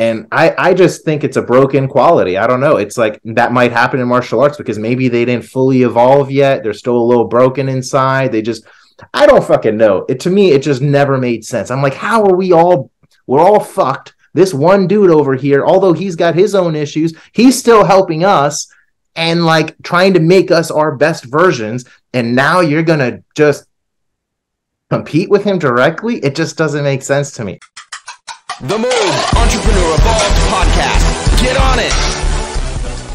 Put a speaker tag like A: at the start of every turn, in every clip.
A: And I just think it's a broken quality. I don't know. It's like that might happen in martial arts because maybe they didn't fully evolve yet. They're still a little broken inside. I don't fucking know. To me, it just never made sense. I'm like, how are we're all fucked. This one dude over here, although he's got his own issues, he's still helping us and like trying to make us our best versions. And now you're going to just compete with him directly? It just doesn't make sense to me.
B: The Move Entrepreneur Evolved Podcast. Get on it.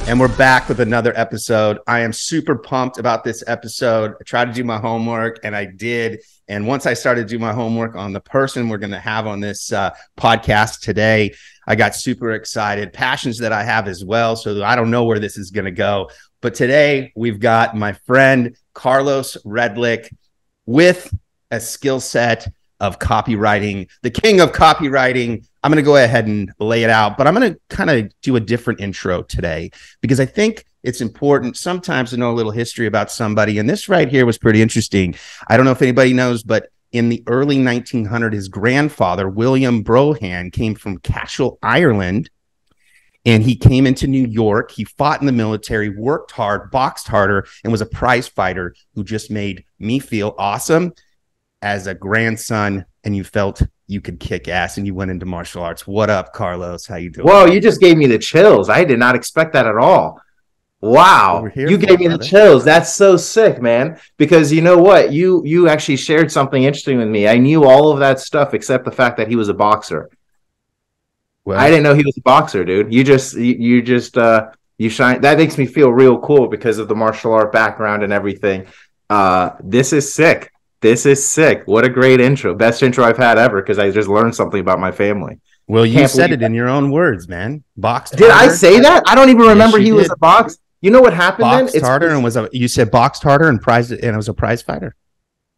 C: And we're back with another episode. I am super pumped about this episode. I tried to do my homework and I did. And once I started to do my homework on the person we're going to have on this podcast today, I got super excited. Passions that I have as well. So I don't know where this is going to go. But today we've got my friend Carlos Redllich with a skill set of copywriting, the king of copywriting. I'm going to go ahead and lay it out, but I'm going to kind of do a different intro today because I think it's important sometimes to know a little history about somebody. And this right here was pretty interesting. I don't know if anybody knows, but in the early 1900s, his grandfather, William Brohan, came from Cashel, Ireland, and he came into New York. He fought in the military, worked hard, boxed harder, and was a prize fighter who just made me feel awesome as a grandson, and you felt you could kick ass and you went into martial arts. What up, Carlos? How you doing?
A: Whoa, you just gave me the chills. I did not expect that at all. Wow. You gave me the chills. That's so sick, man. Because you know what? You actually shared something interesting with me. I knew all of that stuff except the fact that he was a boxer. Well, I didn't know he was a boxer, dude. You shine. That makes me feel real cool because of the martial art background and everything. This is sick. This is sick. What a great intro. Best intro I've had ever because I just learned something about my family.
C: Well, you said it in your own words, man. Boxed
A: harder. Did I say that? I don't even remember he was a box. You know what happened
C: boxed
A: then?
C: Harder and you said boxed harder and it was a prize fighter.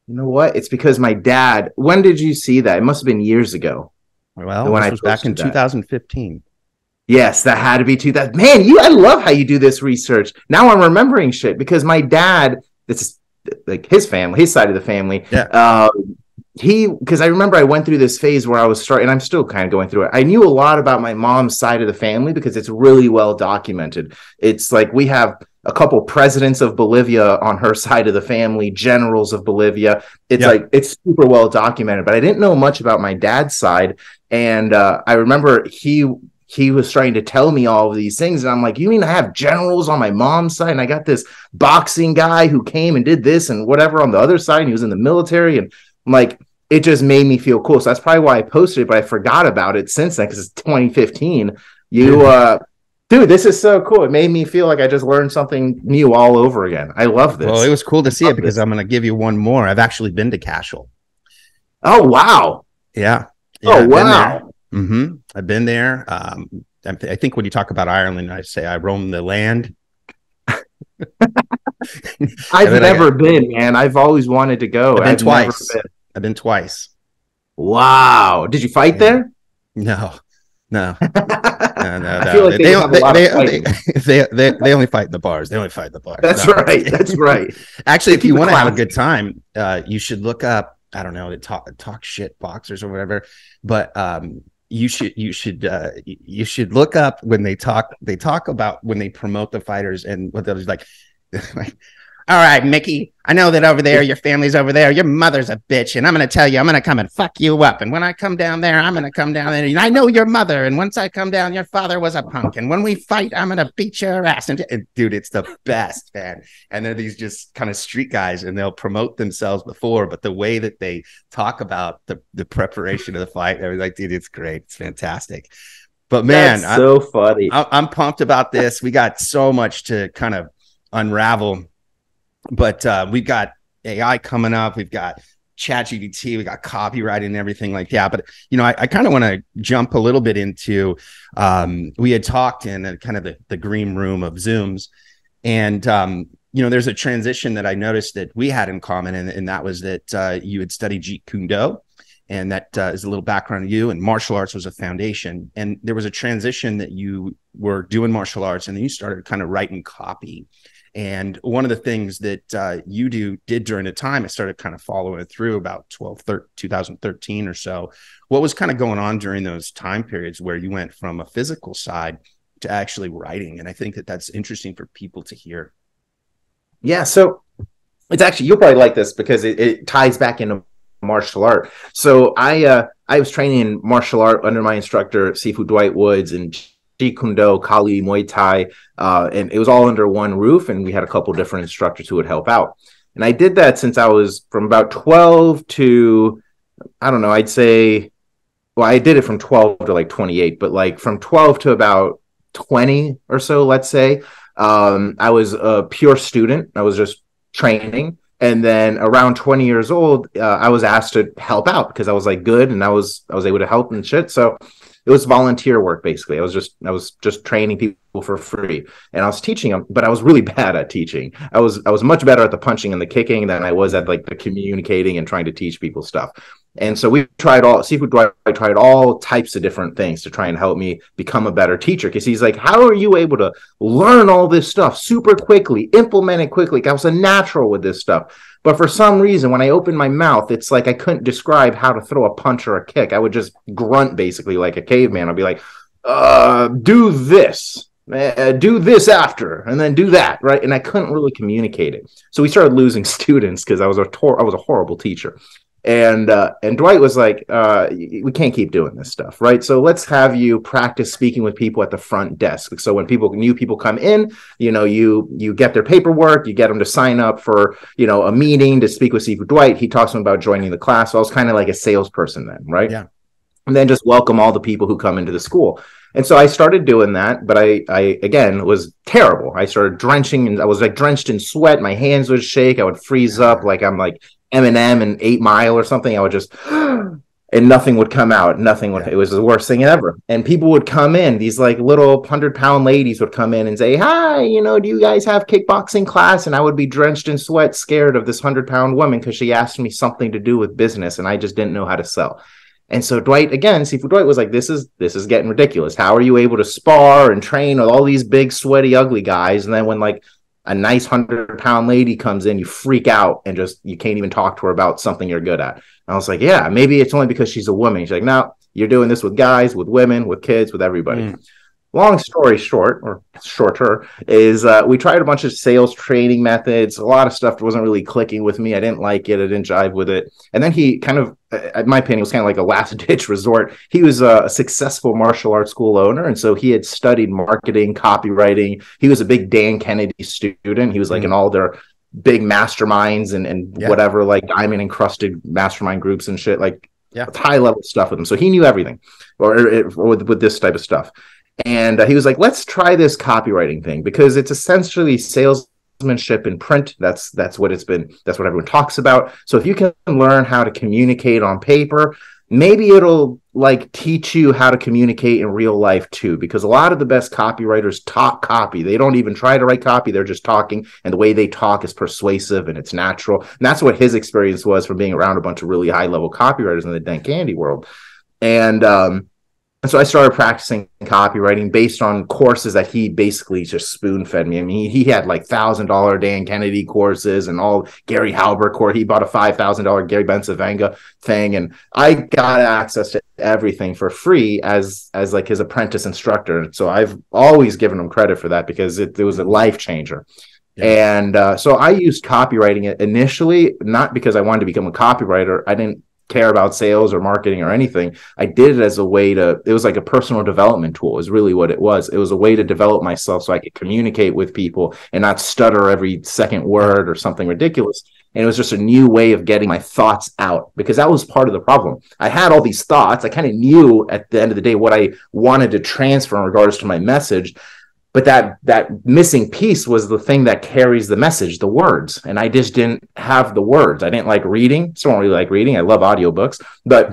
A: You know what? It's because my dad, when did you see that? It must have been years ago.
C: Well, this was back in 2015.
A: Yes, that had to be 2000. Man, I love how you do this research. Now I'm remembering shit because my dad, this is like his family, his side of the family.
C: Yeah.
A: Because I remember I went through this phase where I was starting, and I'm still kind of going through it. I knew a lot about my mom's side of the family because it's really well documented. It's like we have a couple presidents of Bolivia on her side of the family, generals of Bolivia. It's like, it's super well documented, but I didn't know much about my dad's side. And I remember he was trying to tell me all of these things. And I'm like, you mean I have generals on my mom's side? And I got this boxing guy who came and did this and whatever on the other side. And he was in the military. And I'm like, it just made me feel cool. So that's probably why I posted it, but I forgot about it since then because it's 2015. Dude, this is so cool. It made me feel like I just learned something new all over again. I love this.
C: Well, it was cool to see it because I'm going to give you one more. I've actually been to Cashel.
A: Oh, wow.
C: Yeah.
A: Oh, wow.
C: I've been there. I think when you talk about Ireland, I say I roam the land.
A: I've never been, man. I've always wanted to go.
C: I've been twice.
A: Wow. Did you fight there?
C: No. No.
A: I feel like they
C: only fight in the bars. They only fight in the bars.
A: That's right. That's right.
C: Actually, if you want to have a good time, you should look up, I don't know, talk shit boxers or whatever, but you should look up when they talk about when they promote the fighters and what they're like all right, Mickey, I know that over there, your family's over there. Your mother's a bitch. And I'm going to tell you, I'm going to come and fuck you up. And when I come down there, I'm going to come down there. And I know your mother. And once I come down, your father was a punk. And when we fight, I'm going to beat your ass. And dude, it's the best, man. And they're these just kind of street guys and they'll promote themselves before. But the way that they talk about the preparation of the fight, they're like, dude, it's great. It's fantastic. But man,
A: that's so funny.
C: I'm pumped about this. We got so much to kind of unravel. But we've got AI coming up. We've got ChatGPT. We got copywriting and everything like that. But, I kind of want to jump a little bit into, we had talked in kind of the green room of Zooms. And, there's a transition that I noticed that we had in common. And that was that you had studied Jeet Kune Do. And that is a little background of you. And martial arts was a foundation. And there was a transition that you were doing martial arts and then you started kind of writing copy. And one of the things that you did during the time, I started kind of following it through about 2013 or so. What was kind of going on during those time periods where you went from a physical side to actually writing? And I think that that's interesting for people to hear.
A: Yeah, so it's actually, you'll probably like this because it ties back into martial art. So I was training in martial art under my instructor, Sifu Dwight Woods, and Jeet Kune Do, Kali, Muay Thai, and it was all under one roof, and we had a couple different instructors who would help out. And I did that since I was from about 12 to, I don't know, I'd say, well, I did it from 12 to like 28, but like from 12 to about 20 or so, let's say, I was a pure student. I was just training. And then around 20 years old, I was asked to help out because I was like good and I was able to help and shit. So it was volunteer work, basically. I was just training people for free, and I was teaching them, but I was really bad at teaching. I was much better at the punching and the kicking than I was at like the communicating and trying to teach people stuff. And so we tried I tried all types of different things to try and help me become a better teacher. Because he's like, how are you able to learn all this stuff super quickly, implement it quickly? I was a natural with this stuff. But for some reason, when I opened my mouth, it's like I couldn't describe how to throw a punch or a kick. I would just grunt basically like a caveman. I'd be like, do this, do this after, and then do that, right? And I couldn't really communicate it. So we started losing students because I was a horrible teacher. And Dwight was like, we can't keep doing this stuff, right? So let's have you practice speaking with people at the front desk. So when new people come in, you get their paperwork, you get them to sign up for, a meeting to speak with Sifu Dwight. He talks to them about joining the class. So I was kind of like a salesperson then, right? Yeah. And then just welcome all the people who come into the school. And so I started doing that, but I again was terrible. I started drenching, and I was like drenched in sweat. My hands would shake. I would freeze up like I'm like Eminem in 8 Mile or something. I would just, and nothing would come out. Nothing would. It was the worst thing ever. And people would come in. These like little 100-pound ladies would come in and say, "Hi, do you guys have kickboxing class?" And I would be drenched in sweat, scared of this 100-pound woman because she asked me something to do with business, and I just didn't know how to sell. And so Sifu Dwight was like, this is getting ridiculous. How are you able to spar and train with all these big, sweaty, ugly guys? And then when like a nice 100-pound lady comes in, you freak out and just, you can't even talk to her about something you're good at. And I was like, yeah, maybe it's only because she's a woman. She's like, no, you're doing this with guys, with women, with kids, with everybody. Long story short, or shorter, is we tried a bunch of sales training methods. A lot of stuff wasn't really clicking with me. I didn't like it. I didn't jive with it. And then he kind of, in my opinion, was kind of like a last-ditch resort. He was a successful martial arts school owner, and so he had studied marketing, copywriting. He was a big Dan Kennedy student. He was like in all their big masterminds and whatever, like diamond-encrusted mastermind groups and shit, like high-level stuff with him. So he knew everything or with this type of stuff. And he was like, let's try this copywriting thing because it's essentially salesmanship in print. That's what it's been. That's what everyone talks about. So if you can learn how to communicate on paper, maybe it'll like teach you how to communicate in real life too, because a lot of the best copywriters talk copy. They don't even try to write copy. They're just talking, and the way they talk is persuasive and it's natural. And that's what his experience was from being around a bunch of really high level copywriters in the Dan Candy world. And so I started practicing copywriting based on courses that he basically just spoon fed me. I mean, he had like $1,000 Dan Kennedy courses and all Gary Halbert course. He bought a $5,000 Gary Bencivenga thing. And I got access to everything for free as like his apprentice instructor. So I've always given him credit for that because it was a life changer. Yeah. And so I used copywriting initially, not because I wanted to become a copywriter. I didn't care about sales or marketing or anything. I did it as a way it was like a personal development tool is really what it was. It was a way to develop myself so I could communicate with people and not stutter every second word or something ridiculous. And it was just a new way of getting my thoughts out, because that was part of the problem. I had all these thoughts. I kind of knew at the end of the day what I wanted to transfer in regards to my message. But that missing piece was the thing that carries the message, the words. And I just didn't have the words. I didn't like reading. Still don't really like reading. I love audiobooks. But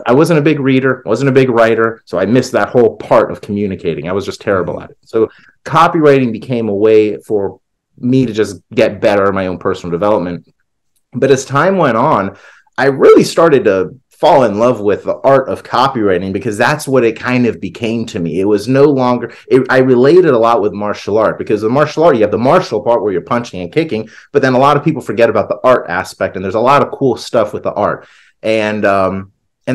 A: I wasn't a big reader. I wasn't a big writer. So I missed that whole part of communicating. I was just terrible at it. So copywriting became a way for me to just get better at my own personal development. But as time went on, I really started to fall in love with the art of copywriting, because that's what it kind of became to me. It was no longer, I related a lot with martial art, because the martial art, you have the martial part where you're punching and kicking, but then a lot of people forget about the art aspect, and there's a lot of cool stuff with the art. And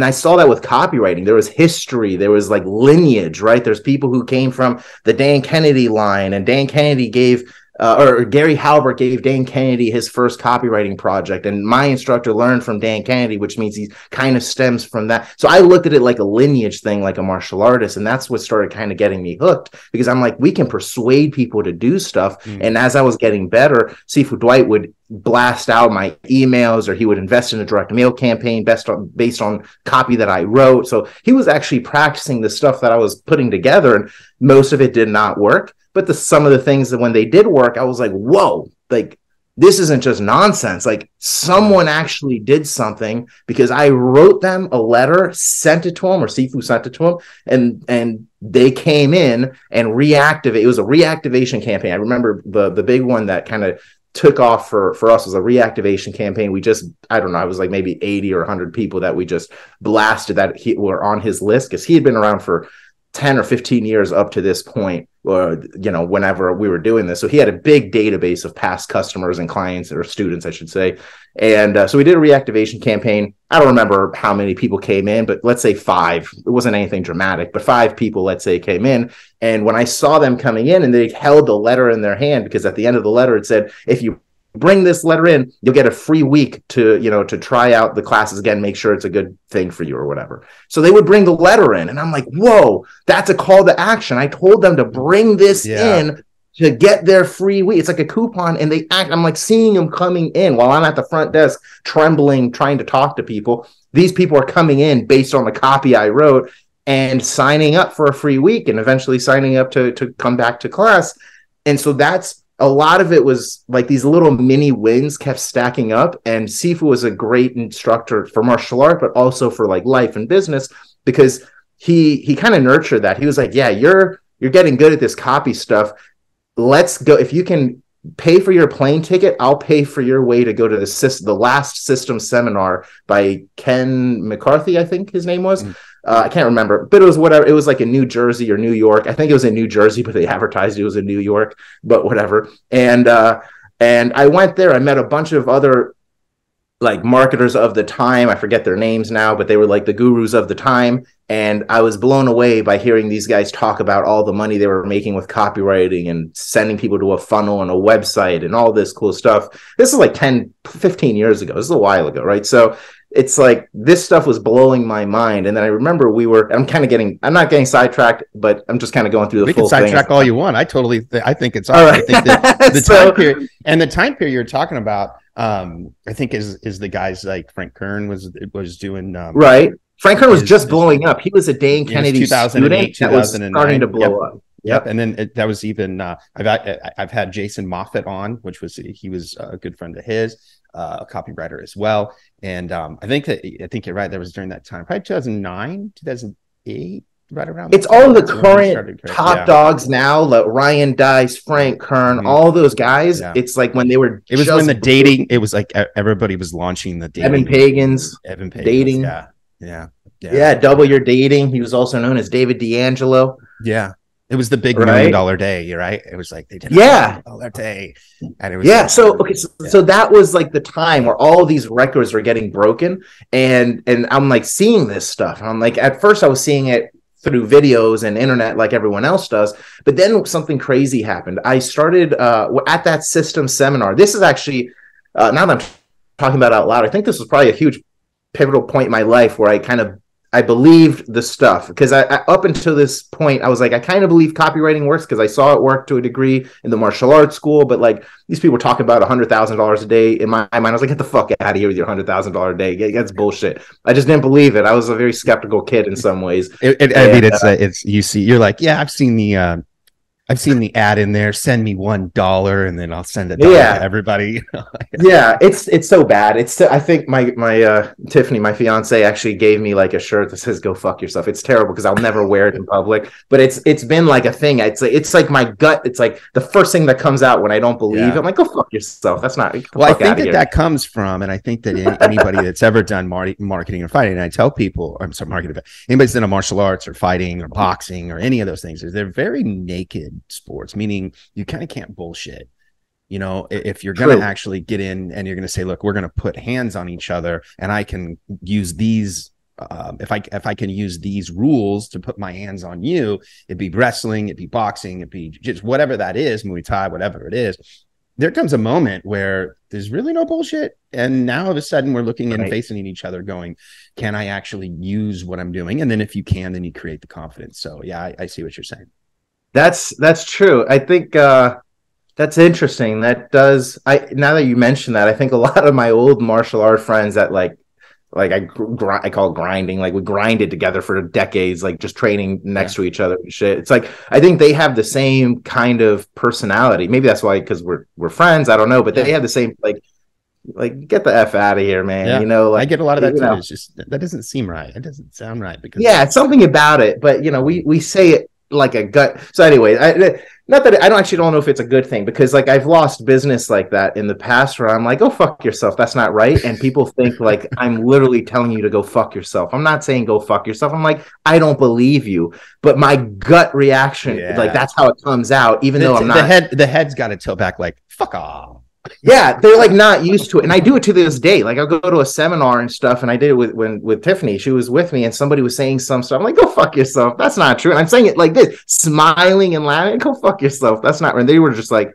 A: I saw that with copywriting. There was history, there was like lineage, right? There's people who came from the Dan Kennedy line, and Dan Kennedy gave or Gary Halbert gave Dan Kennedy his first copywriting project, and my instructor learned from Dan Kennedy, which means he kind of stems from that. So I looked at it like a lineage thing, like a martial artist, and that's what started kind of getting me hooked, because I'm like, we can persuade people to do stuff. And as I was getting better, Sifu Dwight would blast out my emails, or he would invest in a direct mail campaign based on copy that I wrote. So he was actually practicing the stuff that I was putting together, and most of it did not work. But some of the things that when they did work, I was like, whoa, like this isn't just nonsense. Like someone actually did something, because I wrote them a letter, sent it to them, or Sifu sent it to them, and they came in and reactivate. It was a reactivation campaign. I remember the big one that kind of took off for us was a reactivation campaign. We just, I don't know, it was like maybe 80 or 100 people that we just blasted that were on his list, because he had been around for 10 or 15 years up to this point, or, you know, whenever we were doing this. So he had a big database of past customers and clients, or students, I should say. And so we did a reactivation campaign. I don't remember how many people came in, but let's say 5. It wasn't anything dramatic, but 5 people, let's say, came in. And when I saw them coming in and they held the letter in their hand, because at the end of the letter, it said, if you bring this letter in, you'll get a free week to, you know, to try out the classes again, make sure it's a good thing for you or whatever. So they would bring the letter in, and I'm like, whoa, that's a call to action. I told them to bring this in to get their free week. It's like a coupon, and they act. I'm like seeing them coming in while I'm at the front desk, trembling, trying to talk to people. These people are coming in based on the copy I wrote and signing up for a free week, and eventually signing up to come back to class. And so that's, a lot of it was like these little mini wins kept stacking up. And Sifu was a great instructor for martial art, but also for like life and business, because he kind of nurtured that. He was like, yeah, you're getting good at this copy stuff. Let's go. If you can pay for your plane ticket, I'll pay for your way to go to the last system seminar by Ken McCarthy, I think his name was. I can't remember, but it was whatever. It was like in New Jersey or New York. I think it was in New Jersey, but they advertised it was in New York, but whatever. And I went there. I met a bunch of other like marketers of the time. I forget their names now, but they were like the gurus of the time. And I was blown away by hearing these guys talk about all the money they were making with copywriting and sending people to a funnel and a website and all this cool stuff. This is like 10, 15 years ago. This is a while ago, right? So it's like this stuff was blowing my mind. And then I remember I'm not getting sidetracked, but I'm just kind of going through the full thing.
C: We can sidetrack all you want. I think it's all right. I think that the time period you're talking about, I think is the guys like Frank Kern was doing.
A: Right. Frank Kern was just blowing up. He was a Dan Kennedy
C: 2008,
A: student that was starting to blow up.
C: Yep. And then that was even, I've had Jason Moffat on, he was a good friend of his, a copywriter as well. And I think you're right. That was during that time, probably 2009, 2008, right around.
A: It's all the current top dogs now, like Ryan Dice, Frank Kern, all those guys. Yeah. It's like when they were.
C: It was when the dating. It was like everybody was launching the dating.
A: Evan Pagans, dating.
C: Yeah.
A: Double Your Dating. He was also known as David D'Angelo.
C: Yeah. It was the big $1 million day. You're right. It was like they did $1 million day. And it was
A: so that was like the time where all these records were getting broken. And I'm like seeing this stuff. And I'm like, at first I was seeing it through videos and internet like everyone else does. But then something crazy happened. I started at that system seminar. This is actually, now that I'm talking about it out loud, I think this was probably a huge pivotal point in my life where I believed the stuff, because I up until this point I was like, I kind of believe copywriting works because I saw it work to a degree in the martial arts school, but like these people were talking about $100,000 a day. In my mind I was like, get the fuck out of here with your $100,000 a day. That's bullshit. I just didn't believe it. I was a very skeptical kid in some ways.
C: It's you see, you're like, yeah, I've seen the I've seen the ad in there, send me $1 and then I'll send $1 to everybody.
A: Yeah, it's so bad. I think my Tiffany, my fiance, actually gave me like a shirt that says "Go fuck yourself." It's terrible because I'll never wear it in public, but it's been like a thing. It's like my gut. It's like the first thing that comes out when I don't believe. I'm like, "Go fuck yourself." That's not.
C: Well, I think that comes from, and I think that anybody that's ever done marketing or fighting, and I tell people, I'm sorry, marketing, anybody's done a martial arts or fighting or boxing or any of those things, they're very naked sports, meaning you kind of can't bullshit. You know, if you're going to actually get in and you're going to say, look, we're going to put hands on each other and I can use these, if I can use these rules to put my hands on you, it'd be wrestling, it'd be boxing, it'd be just whatever that is, Muay Thai, whatever it is. There comes a moment where there's really no bullshit. And now all of a sudden we're looking and facing each other going, can I actually use what I'm doing? And then if you can, then you create the confidence. So yeah, I see what you're saying.
A: That's true. I think that's interesting. That does. Now that you mention that, I think a lot of my old martial art friends that like I call it grinding. Like we grinded together for decades, like just training next to each other and shit. It's like I think they have the same kind of personality. Maybe that's why, because we're friends. I don't know, but they have the same like get the F out of here, man.
C: Yeah.
A: You know, like,
C: I get a lot of that too. It's just that doesn't seem right. It doesn't sound right because
A: it's something about it. But you know, we say it like a gut. So anyway, not that I don't know if it's a good thing, because like I've lost business like that in the past where I'm like, oh, fuck yourself. That's not right. And people think like I'm literally telling you to go fuck yourself. I'm not saying go fuck yourself. I'm like, I don't believe you, but my gut reaction, like that's how it comes out, even though I'm not.
C: The head's got to tilt back like, fuck off.
A: Yeah, they're like not used to it. And I do it to this day. Like I'll go to a seminar and stuff, and I did it with Tiffany. She was with me and somebody was saying some stuff. I'm like, go fuck yourself. That's not true. And I'm saying it like this, smiling and laughing. Go fuck yourself. That's not right. And they were just like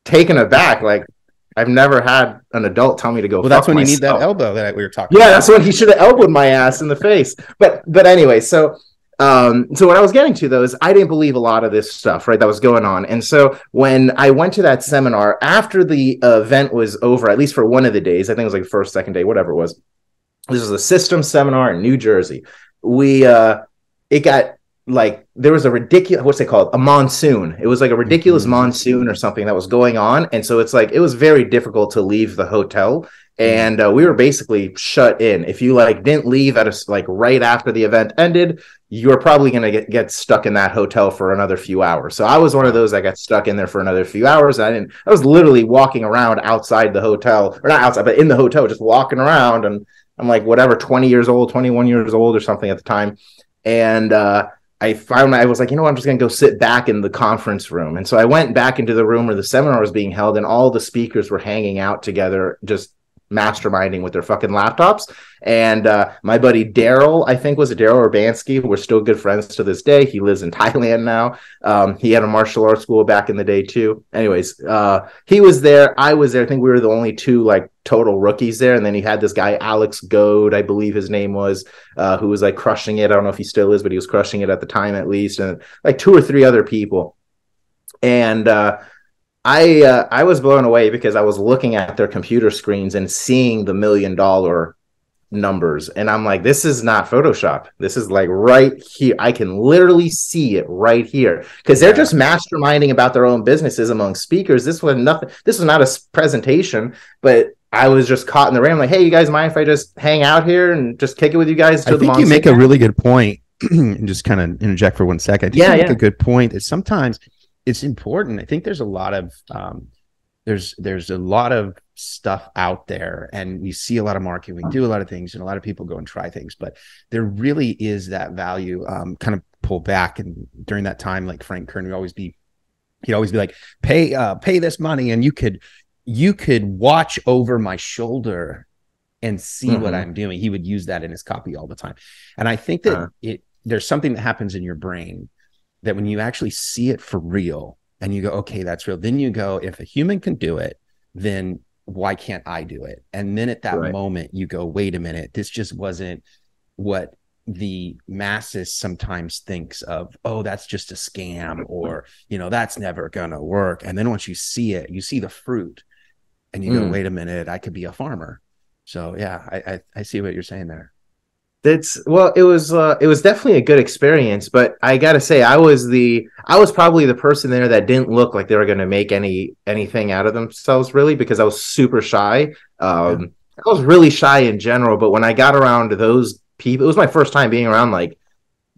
A: taken aback. Like I've never had an adult tell me to go fuck
C: that's when
A: myself.
C: You need that elbow that we were talking about.
A: Yeah, that's when he should have elbowed my ass in the face. But anyway, so what I was getting to though is I didn't believe a lot of this stuff, right, that was going on. And so when I went to that seminar after the event was over, at least for one of the days, I think it was like the first, second day, whatever it was. This was a systems seminar in New Jersey. It got like, there was a ridiculous, what's it called? A monsoon. It was like a ridiculous monsoon or something that was going on. And so it's like, it was very difficult to leave the hotel. And we were basically shut in. If you like didn't leave at like right after the event ended, you were probably going to get stuck in that hotel for another few hours. So I was one of those that got stuck in there for another few hours. I was literally walking around outside the hotel, or not outside, but in the hotel, just walking around. And I'm like, whatever, 20 years old, 21 years old or something at the time. And I was like, you know what, I'm just going to go sit back in the conference room. And so I went back into the room where the seminar was being held, and all the speakers were hanging out together, just masterminding with their fucking laptops. And my buddy Daryl, I think was it Daryl Urbanski, we're still good friends to this day. He lives in Thailand now. He had a martial arts school back in the day too. Anyways, he was there, I was there. I think we were the only two like total rookies there. And then he had this guy Alex Goad, I believe his name was, who was like crushing it. I don't know if he still is, but he was crushing it at the time at least, and like two or three other people. And I was blown away because I was looking at their computer screens and seeing the $1 million numbers. And I'm like, this is not Photoshop. This is like right here. I can literally see it right here, because they're just masterminding about their own businesses among speakers. This was nothing. This was not a presentation, but I was just caught in the rain. I'm like, hey, you guys mind if I just hang out here and just kick it with you guys?
C: I think you make a really good point. And just kind of interject for 1 second. You make a good point. Is sometimes it's important. I think there's a lot of there's a lot of stuff out there, and we see a lot of marketing. We do a lot of things, and a lot of people go and try things, but there really is that value. Kind of pull back, and during that time, like Frank Kern would always be like, pay this money, and you could watch over my shoulder and see what I'm doing. He would use that in his copy all the time, and I think that there's something that happens in your brain that when you actually see it for real and you go, okay, that's real. Then you go, if a human can do it, then why can't I do it? And then at that moment you go, wait a minute, this just wasn't what the masses sometimes thinks of. Oh, that's just a scam, or, you know, that's never going to work. And then once you see it, you see the fruit and you go, wait a minute, I could be a farmer. So yeah, I see what you're saying there.
A: It was definitely a good experience, but I gotta say I was probably the person there that didn't look like they were gonna make anything out of themselves really, because I was super shy. I was really shy in general, but when I got around those people, it was my first time being around like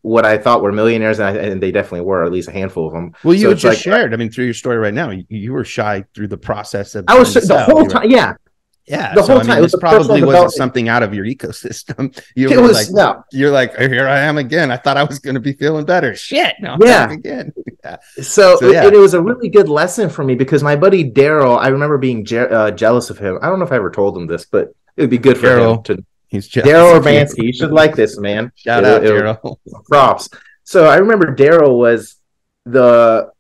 A: what I thought were millionaires, and they definitely were, at least a handful of them.
C: Well, you just shared, I mean, through your story right now, you were shy through the process of
A: I was the whole time, yeah.
C: Yeah,
A: the whole time.
C: I mean, this probably wasn't something out of your ecosystem. You're like, here I am again. I thought I was going to be feeling better. Shit, no,
A: yeah,
C: again. Yeah.
A: So it was a really good lesson for me, because my buddy Daryl, I remember being jealous of him. I don't know if I ever told him this, but it would be good for him to.
C: He's
A: Daryl Urbanski. You should like this, man.
C: Shout out, Daryl.
A: Props. So I remember Daryl was the.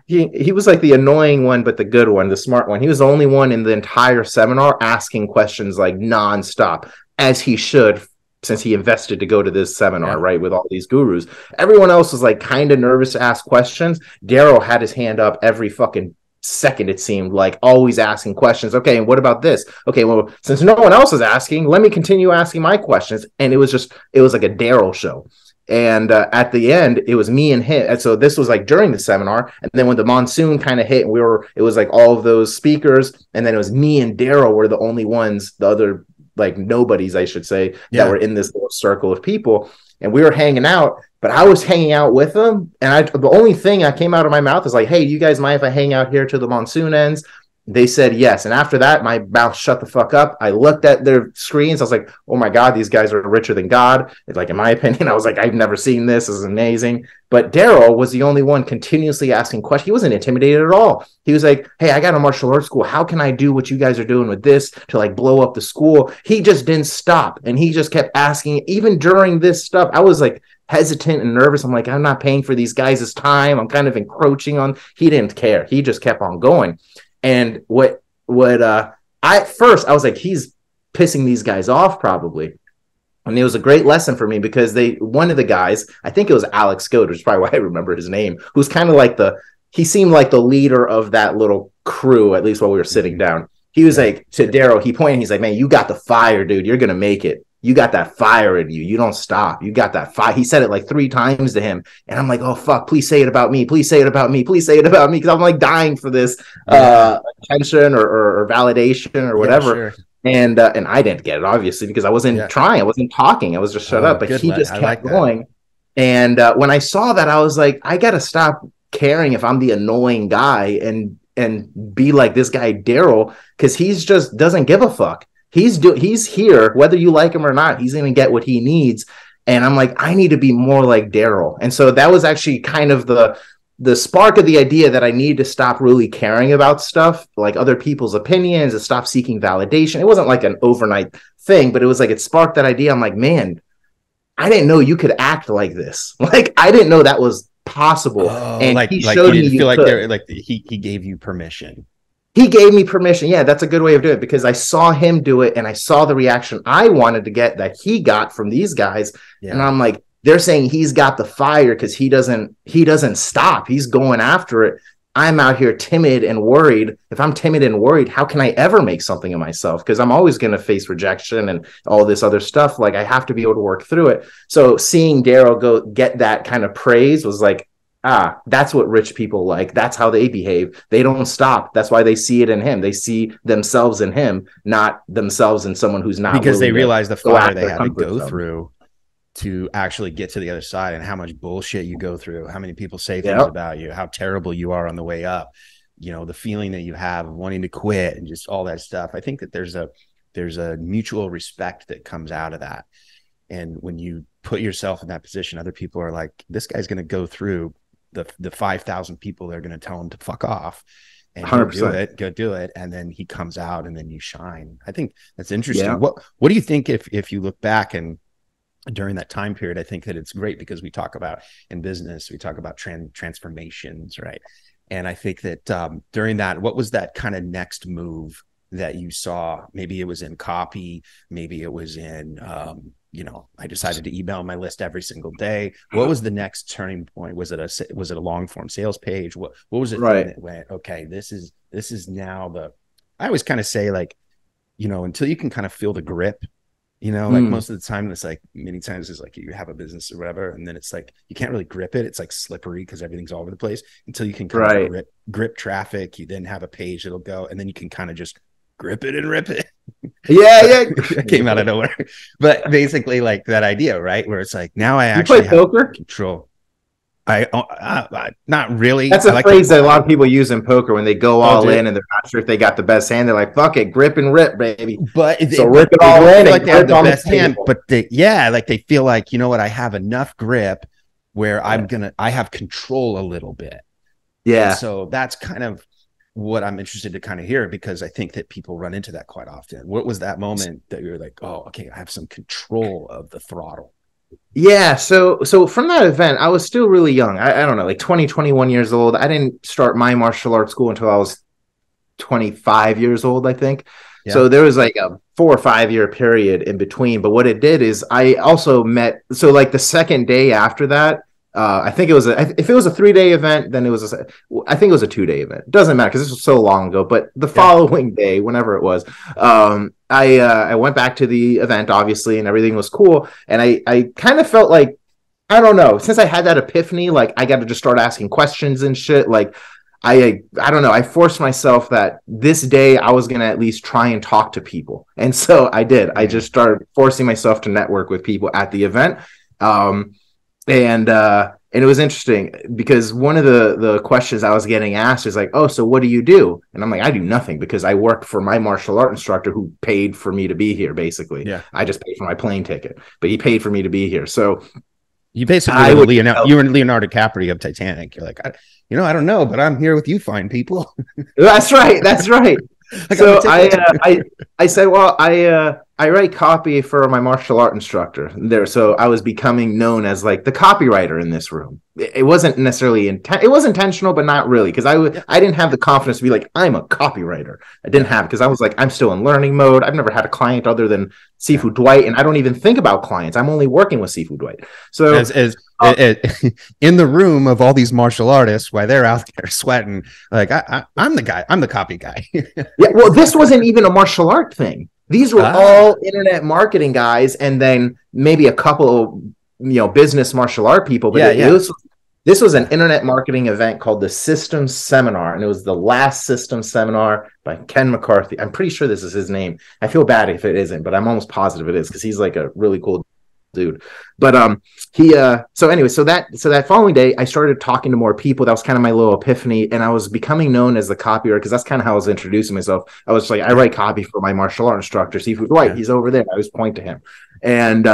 A: He was like the annoying one, but the good one, the smart one. He was the only one in the entire seminar asking questions like nonstop, as he should, since he invested to go to this seminar, right, with all these gurus. Everyone else was like kind of nervous to ask questions. Daryl had his hand up every fucking second, it seemed like, always asking questions. Okay, and what about this? Okay, well, since no one else is asking, let me continue asking my questions. And it was like a Daryl show. And at the end, it was me and him. And so this was like during the seminar. And then when the monsoon kind of hit, it was like all of those speakers. And then it was me and Daryl were the only ones, the other like nobodies, I should say, that were in this little circle of people. And we were hanging out, but I was hanging out with them. And the only thing that came out of my mouth is like, hey, do you guys mind if I hang out here till the monsoon ends? They said yes. And after that, my mouth shut the fuck up. I looked at their screens. I was like, oh my God, these guys are richer than God. It's like, in my opinion, I was like, I've never seen this. This is amazing. But Daryl was the only one continuously asking questions. He wasn't intimidated at all. He was like, hey, I got a martial arts school. How can I do what you guys are doing with this to like blow up the school? He just didn't stop. And he just kept asking, even during this stuff. I was like hesitant and nervous. I'm like, I'm not paying for these guys' time. I'm kind of encroaching on. He didn't care. He just kept on going. And at first I was like, he's pissing these guys off probably. And it was a great lesson for me, because one of the guys, I think it was Alex Goad, which is probably why I remember his name, who's kind of like he seemed like the leader of that little crew, at least while we were sitting down. He was like, to Daryl, he pointed, he's like, man, you got the fire, dude. You're going to make it. You got that fire in you. You don't stop. You got that fire. He said it like 3 times to him. And I'm like, oh, fuck, please say it about me. Please say it about me. Please say it about me. Because I'm like dying for this attention or validation or whatever. Yeah, sure. And I didn't get it, obviously, because I wasn't trying. I wasn't talking. I was just shut up. But he just kept going. And when I saw that, I was like, I got to stop caring if I'm the annoying guy and be like this guy, Daryl, because he's just doesn't give a fuck. He's here, whether you like him or not, he's going to get what he needs. And I'm like, I need to be more like Daryl. And so that was actually kind of the spark of the idea that I need to stop really caring about stuff like other people's opinions and stop seeking validation. It wasn't like an overnight thing, but it was like, it sparked that idea. I'm like, man, I didn't know you could act like this. Like, I didn't know that was possible. And he showed me.
C: Feel like he gave you permission.
A: He gave me permission. Yeah, that's a good way of doing it, because I saw him do it and I saw the reaction I wanted to get that he got from these guys. Yeah. And I'm like, they're saying he's got the fire because he doesn't stop. He's going after it. I'm out here timid and worried. If I'm timid and worried, how can I ever make something of myself? Because I'm always going to face rejection and all this other stuff. Like, I have to be able to work through it. So seeing Daryl go get that kind of praise was like, that's what rich people like. That's how they behave. They don't stop. That's why they see it in him. They see themselves in him, not themselves in someone who's not.
C: Because they realize the fire they had to go through to actually get to the other side, and how much bullshit you go through, how many people say things about you, how terrible you are on the way up, the feeling that you have of wanting to quit and just all that stuff. I think that there's a mutual respect that comes out of that. And when you put yourself in that position, other people are like, this guy's going to go through the 5,000 people that are going to tell him to fuck off and go do it. And then he comes out and then you shine. I think that's interesting. Yeah. What do you think if you look back and during that time period? I think that it's great because we talk about in business, we talk about transformations, right? And I think that during that, what was that kind of next move that you saw? Maybe it was in copy, maybe it was in I decided to email my list every single day. What was the next turning point? Was it a long form sales page? What was it that went, okay, this is now I always kind of say, like, until you can kind of feel the grip Like most of the time, it's like many times it's like you have a business or whatever, and then it's like you can't really grip it. It's like slippery because everything's all over the place until you can kind of grip traffic. You then have a page that'll go, and then you can kind of just grip it and rip it.
A: Yeah.
C: That came out of nowhere. But basically, like that idea, right? Where it's like now I actually
A: play poker?
C: Control. I not really.
A: That's a phrase that a lot of people use in poker when they go all in and they're not sure if they got the best hand. They're like, "Fuck it, grip and rip, baby."
C: But
A: so rip it all in.
C: Like they have the best hand, but they feel like, you know what? I have enough grip where I have control a little bit.
A: Yeah.
C: And so that's kind of what I'm interested to kind of hear, because I think that people run into that quite often. What was that moment that you were like, "Oh, okay, I have some control of the throttle"?
A: Yeah, so from that event, I was still really young. I don't know, like 20, 21 years old. I didn't start my martial arts school until I was 25 years old, I think. Yeah. So there was like a 4 or 5 year period in between. But what it did is I also met, so like the second day after that, I think it was if it was a 3-day event, then I think it was a 2-day event. It doesn't matter because this was so long ago. But the following day, whenever it was, I went back to the event, obviously, and everything was cool. And I kind of felt like, I don't know, since I had that epiphany, like I got to just start asking questions and shit. Like I don't know, I forced myself that this day I was gonna at least try and talk to people, and so I did. I just started forcing myself to network with people at the event. And it was interesting because one of the questions I was getting asked is like, "Oh, so what do you do?" And I'm like, "I do nothing because I work for my martial art instructor who paid for me to be here, basically. Yeah. I just paid for my plane ticket, but he paid for me to be here." So
C: you basically were Leonardo DiCaprio of Titanic. You're like, I don't know, but I'm here with you fine people.
A: That's right. So I said, well, I write copy for my martial art instructor there. So I was becoming known as like the copywriter in this room. It wasn't necessarily it was intentional, but not really. Cause I didn't have the confidence to be like, I'm a copywriter. I didn't have, cause I was like, I'm still in learning mode. I've never had a client other than Seafood Dwight. And I don't even think about clients. I'm only working with Seafood Dwight. So
C: in the room of all these martial artists, while they're out there sweating, like I'm the guy, I'm the copy guy.
A: Yeah. Well, this wasn't even a martial art thing. These were all internet marketing guys, and then maybe a couple, business martial art people. But this was an internet marketing event called the Systems Seminar, and it was the last Systems Seminar by Ken McCarthy. I'm pretty sure this is his name. I feel bad if it isn't, but I'm almost positive it is because he's like a really cool dude. But so that following day I started talking to more people. That was kind of my little epiphany, and I was becoming known as the copywriter because that's kind of how I was introducing myself. I was like, I write copy for my martial art instructor, Seafood Dwight. He's over there. I always point to him, and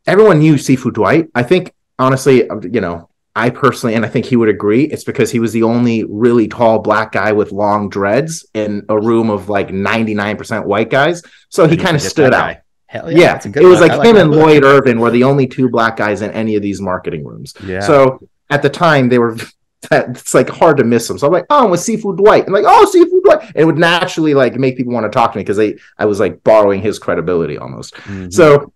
A: everyone knew Seafood Dwight. I think honestly, I personally, and I think he would agree, it's because he was the only really tall black guy with long dreads in a room of like 99% white guys, so he kind of stood out.
C: Hell yeah,
A: it was like him and Lloyd Irvin were the only 2 black guys in any of these marketing rooms. Yeah. So at the time they were, it's like hard to miss them. So I'm like, oh, I'm with Seafood Dwight. I'm like, oh, Seafood Dwight. And it would naturally like make people want to talk to me because I was like borrowing his credibility almost. Mm-hmm. So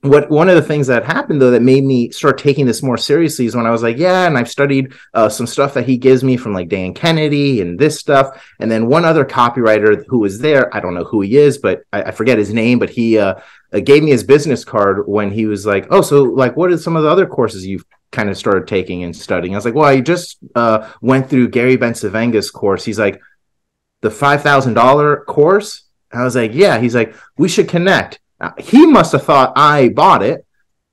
A: one of the things that happened though that made me start taking this more seriously is when I was like, and I've studied some stuff that he gives me from like Dan Kennedy and this stuff. And then one other copywriter who was there, I don't know who he is, but I forget his name, but he gave me his business card when he was like, oh, so like, what are some of the other courses you've kind of started taking and studying? I was like, well, I just went through Gary Bencivenga's course. He's like, the $5,000 course? I was like, yeah. He's like, we should connect. He must have thought I bought it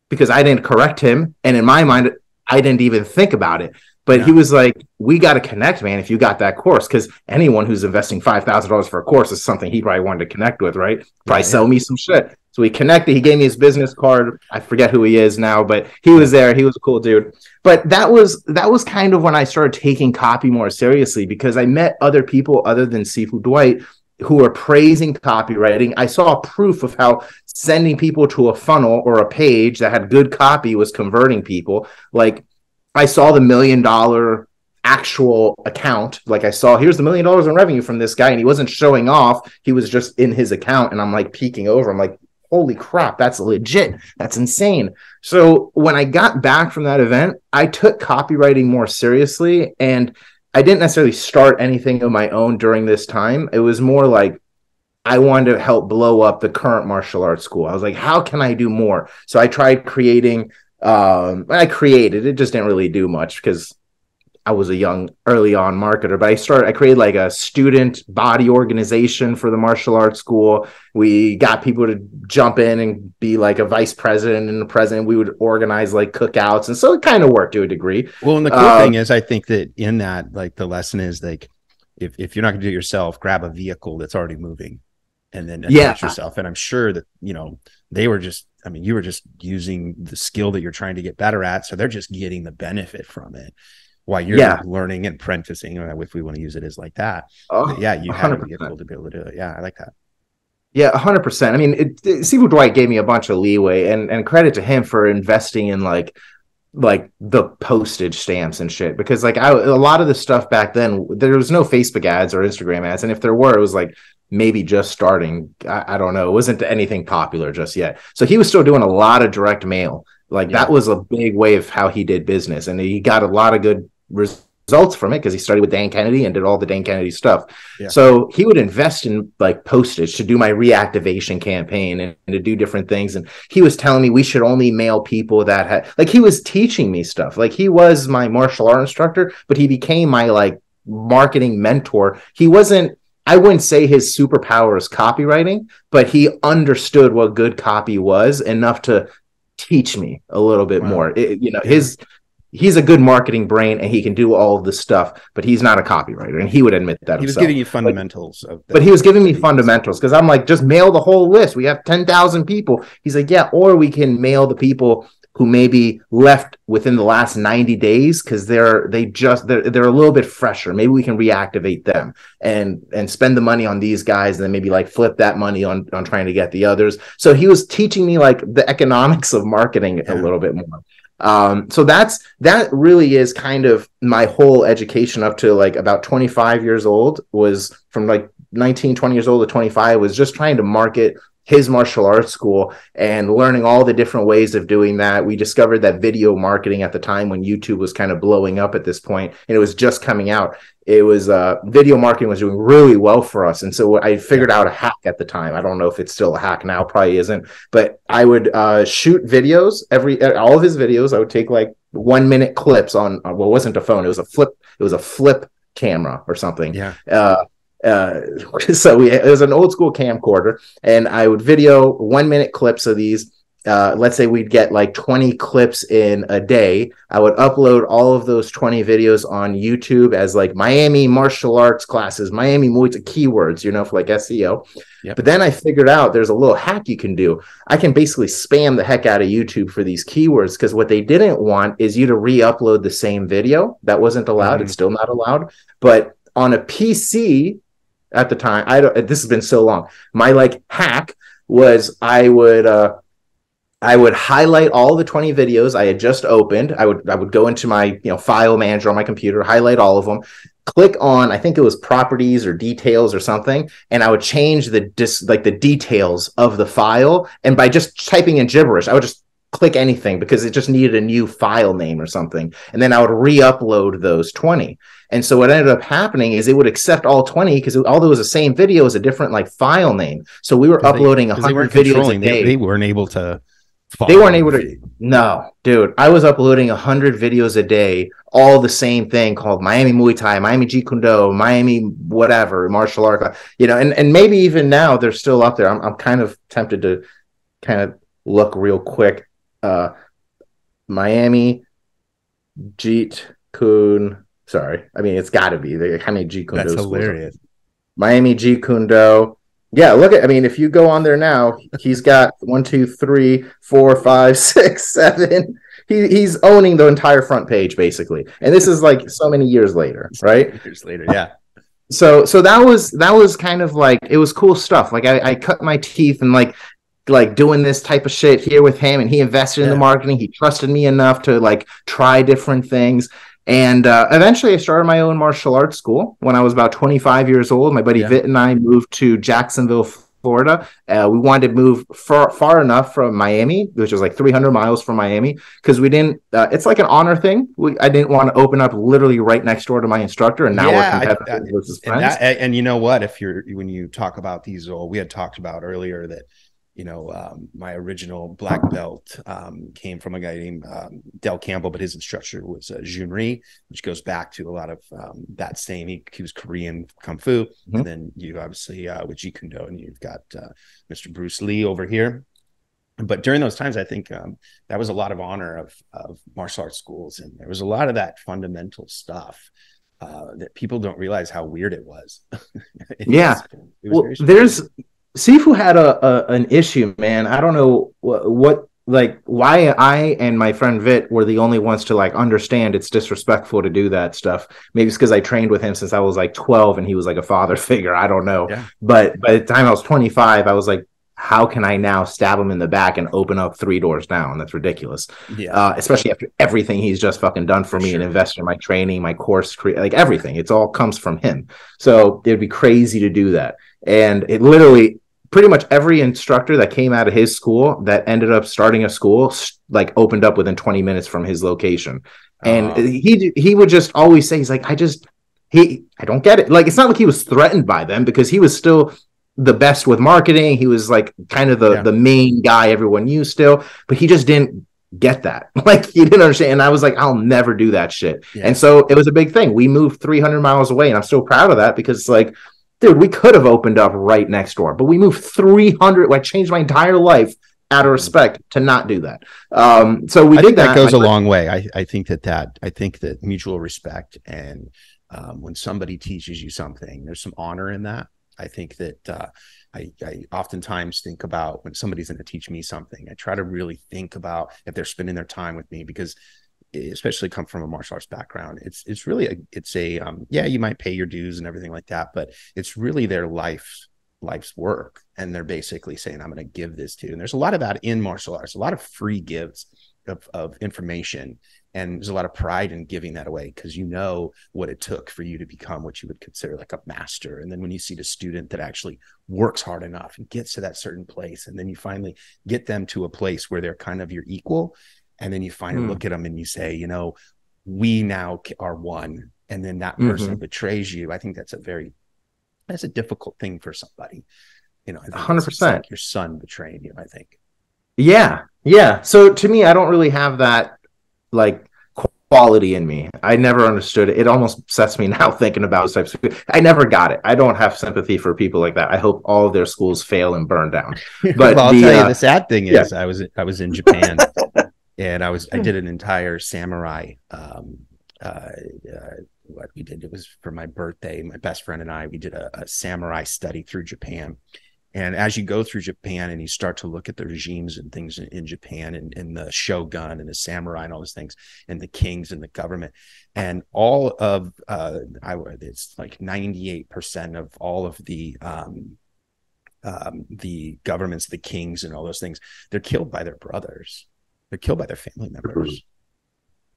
A: because I didn't correct him. And in my mind, I didn't even think about it. But he was like, we got to connect, man, if you got that course. Because anyone who's investing $5,000 for a course is something he probably wanted to connect with, right? Probably sell me some shit. So we connected. He gave me his business card. I forget who he is now, but he was there. He was a cool dude. But that was kind of when I started taking copy more seriously because I met other people other than Seafood Dwight who are praising copywriting. I saw proof of how sending people to a funnel or a page that had good copy was converting people. Like I saw the $1 million actual account. Like I saw, here's the $1 million in revenue from this guy. And he wasn't showing off. He was just in his account. And I'm like peeking over. I'm like, holy crap, that's legit. That's insane. So when I got back from that event, I took copywriting more seriously, and I didn't necessarily start anything of my own during this time. It was more like I wanted to help blow up the current martial arts school. I was like, how can I do more? So I tried creating, I created, it just didn't really do much because I was a young, early on marketer, but I created like a student body organization for the martial arts school. We got people to jump in and be like a vice president and the president. We would organize like cookouts. And so it kind of worked to a degree.
C: Well, and the cool thing is, I think that in that, like the lesson is like, if you're not gonna do it yourself, grab a vehicle that's already moving and then attach yourself. And I'm sure that, you know, you were just using the skill that you're trying to get better at. So they're just getting the benefit from it. While you're learning and apprenticing, or if we want to use it as like that. You have a vehicle to be able to do it. Yeah, I like that.
A: Yeah, 100%. I mean, Seafood Dwight gave me a bunch of leeway, and credit to him for investing in like the postage stamps and shit. Because like a lot of the stuff back then, there was no Facebook ads or Instagram ads, and if there were, it was like maybe just starting. I don't know. It wasn't anything popular just yet. So he was still doing a lot of direct mail. Like that was a big way of how he did business, and he got a lot of good results from it because he started with Dan Kennedy and did all the Dan Kennedy stuff. So he would invest in like postage to do my reactivation campaign and to do different things. And he was telling me we should only mail people that had, like, he was teaching me stuff. Like he was my martial art instructor, but he became my like marketing mentor. He wasn't, I wouldn't say his superpower is copywriting, but he understood what good copy was enough to teach me a little bit more. He's a good marketing brain and he can do all of this stuff, but he's not a copywriter, and he would admit that
C: he
A: himself.
C: Was giving you fundamentals
A: but he was giving me fundamentals because I'm like, just mail the whole list. We have 10,000 people. He's like, yeah, or we can mail the people who maybe left within the last 90 days because they're a little bit fresher. Maybe we can reactivate them and spend the money on these guys, and then maybe like flip that money on trying to get the others. So he was teaching me like the economics of marketing a little bit more. So that really is kind of my whole education up to like about 25 years old. Was from like 19, 20 years old to 25 was just trying to market his martial arts school and learning all the different ways of doing that. We discovered that video marketing at the time when YouTube was kind of blowing up at this point and it was just coming out. It was video marketing was doing really well for us. And so I figured out a hack at the time. I don't know if it's still a hack now, probably isn't, but I would shoot videos, all of his videos. I would take like 1 minute clips on, well, it wasn't a phone. It was a flip camera or something. So it was an old school camcorder, and I would video 1 minute clips of these. Let's say we'd get like 20 clips in a day. I would upload all of those 20 videos on YouTube as like Miami martial arts classes, Miami Muay Thai keywords, for like SEO. But then I figured out there's a little hack you can do. I can basically spam the heck out of YouTube for these keywords, because what they didn't want is you to re-upload the same video. That wasn't allowed. It's still not allowed. But on a PC at the time, this has been so long. My like hack was I would highlight all the 20 videos I had just opened. I would go into my file manager on my computer, highlight all of them, click on, I think it was properties or details or something, and I would change the details of the file. And by just typing in gibberish, I would just click anything because it just needed a new file name or something. And then I would re-upload those 20. And so what ended up happening is it would accept all 20 because although it was the same video, it was a different like file name. So we were uploading 100 videos a day.
C: They weren't able to.
A: They weren't able to. No, dude, I was uploading 100 videos a day, all the same thing called Miami Muay Thai, Miami Jeet Kune Do, Miami whatever, martial art, and maybe even now they're still up there. I'm kind of tempted to kind of look real quick. Miami Jeet Kune. Sorry, I mean it's got to be how many Jeet Kune Do.
C: That's hilarious.
A: Miami Jeet Kune Do. Yeah, look at. I mean, if you go on there now, he's got 1, 2, 3, 4, 5, 6, 7. He's owning the entire front page basically, and this is like so many years later, right?
C: Years later, yeah.
A: So that was kind of like, it was cool stuff. Like I cut my teeth and like doing this type of shit here with him, and he invested in the marketing. He trusted me enough to like try different things. And eventually I started my own martial arts school when I was about 25 years old. My buddy Vitt and I moved to Jacksonville, Florida. We wanted to move far enough from Miami, which was like 300 miles from Miami, because we didn't, it's like an honor thing. I didn't want to open up literally right next door to my instructor. And now we're competitors versus friends.
C: And you know what, when you talk about these, we had talked about earlier that, my original black belt came from a guy named Del Campbell, but his instructor was Junri, which goes back to a lot of that same. He was Korean Kung Fu. Mm-hmm. And then you obviously with Jeet Kune Do, and you've got Mr. Bruce Lee over here. But during those times, I think that was a lot of honor of martial arts schools. And there was a lot of that fundamental stuff that people don't realize how weird it was.
A: Sifu had an issue, man. I don't know why I and my friend Vit were the only ones to understand it's disrespectful to do that stuff. Maybe it's because I trained with him since I was 12 and he was like a father figure. I don't know. Yeah. But by the time I was 25, I was like, how can I now stab him in the back and open up 3 doors down? That's ridiculous. Yeah. Especially after everything he's just fucking done for me and invested in my training, my course, everything. It's all comes from him. So it'd be crazy to do that. And it literally, pretty much every instructor that came out of his school that ended up starting a school opened up within 20 minutes from his location. And he would just always say, he's like, I don't get it. It's not like he was threatened by them, because he was still the best with marketing. He was kind of the main guy everyone knew still, but he just didn't get that. He didn't understand. And I was like, I'll never do that shit. Yeah. And so it was a big thing. We moved 300 miles away, and I'm so proud of that, because dude, we could have opened up right next door, but we moved 300. I changed my entire life out of respect to not do that. So we did that.
C: That goes a long way. I think that mutual respect, and when somebody teaches you something, there's some honor in that. I think that I oftentimes think about when somebody's going to teach me something, I try to really think about if they're spending their time with me, because especially come from a martial arts background, it's really you might pay your dues and everything like that, but it's really their life's work, and they're basically saying, I'm going to give this to you. And there's a lot of that in martial arts, a lot of free gives of information, and there's a lot of pride in giving that away, because you know what it took for you to become what you would consider a master. And then when you see the student that actually works hard enough and gets to that certain place, and then you finally get them to a place where they're kind of your equal, and then you finally look at them and you say, we now are one, and then that person betrays you. I think that's a difficult thing for somebody.
A: 100%.
C: Your son betraying you, I think.
A: Yeah. So to me, I don't really have that quality in me. I never understood it. It almost sets me now thinking about those types of. I never got it. I don't have sympathy for people like that. I hope all of their schools fail and burn down. But
C: I'll tell you, the sad thing is, I was in Japan. And I did an entire samurai. What we did, it was for my birthday. My best friend and I, we did a samurai study through Japan. And as you go through Japan and you start to look at the regimes and things in Japan, and the shogun and the samurai and all those things, and the kings and the government, and all of it's 98% of all of the governments, the kings and all those things, they're killed by their brothers. They're killed by their family members.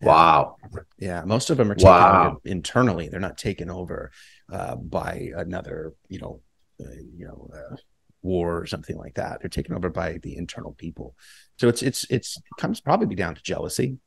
A: Wow.
C: Yeah. Most of them are taken over internally. They're not taken over by another, war or something like that. They're taken over by the internal people. So it comes probably down to jealousy.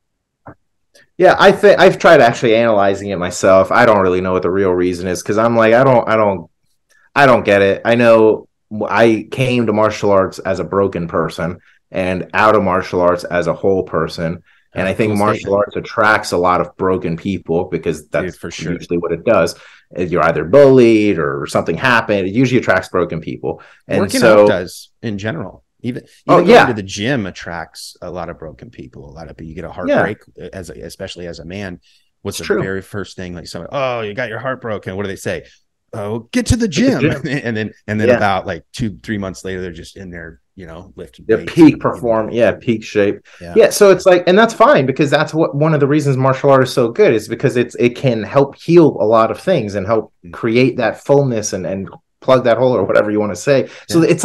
A: Yeah, I've tried actually analyzing it myself. I don't really know what the real reason is, because I'm like, I don't get it. I know I came to martial arts as a broken person, and out of martial arts as a whole person. And I think martial arts attracts a lot of broken people, because that's for sure usually what it does. You're either bullied or something happened. It usually attracts broken people. And
C: working out does in general. Even going to the gym attracts a lot of broken people. A lot of people, you get a heartbreak especially as a man. What's the very first thing, you got your heart broken? What do they say? Oh, get to the gym. and then about 2-3 months later, they're just in there, lifting.
A: The peak peak shape. Yeah. So it's and that's fine, because that's one of the reasons martial art is so good, is because it can help heal a lot of things and help create that fullness and plug that hole, or whatever you want to say. So it's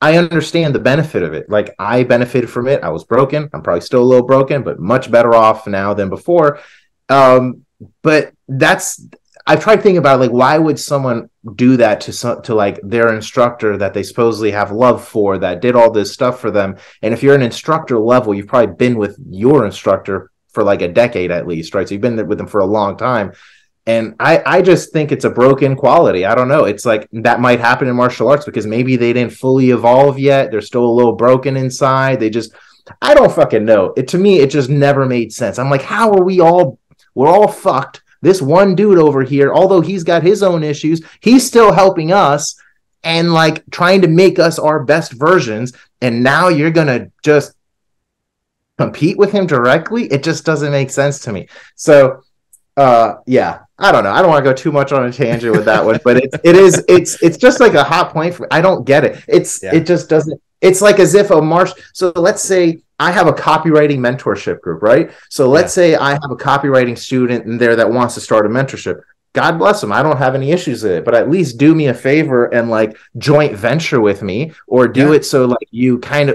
A: I understand the benefit of it. I benefited from it. I was broken. I'm probably still a little broken, but much better off now than before. But I've tried thinking about like, why would someone do that to like their instructor that they supposedly have love for, that did all this stuff for them? And if you're an instructor level, you've probably been with your instructor for like a decade at least, right? So you've been there with them for a long time. And I just think it's a broken quality. I don't know. It's like that might happen in martial arts because maybe they didn't fully evolve yet. They're still a little broken inside. I don't fucking know. To me, it just never made sense. I'm like, how are we're all fucked. This one dude over here, although he's got his own issues, he's still helping us and like trying to make us our best versions. And now you're going to just compete with him directly. It just doesn't make sense to me. So, yeah, I don't know. I don't want to go too much on a tangent with that one, but it's just like a hot point for me. I don't get it. It just doesn't. It's like as if so let's say I have a copywriting mentorship group, right? So let's say I have a copywriting student in there that wants to start a mentorship. God bless them. I don't have any issues with it, but at least do me a favor and like joint venture with me, or do it so like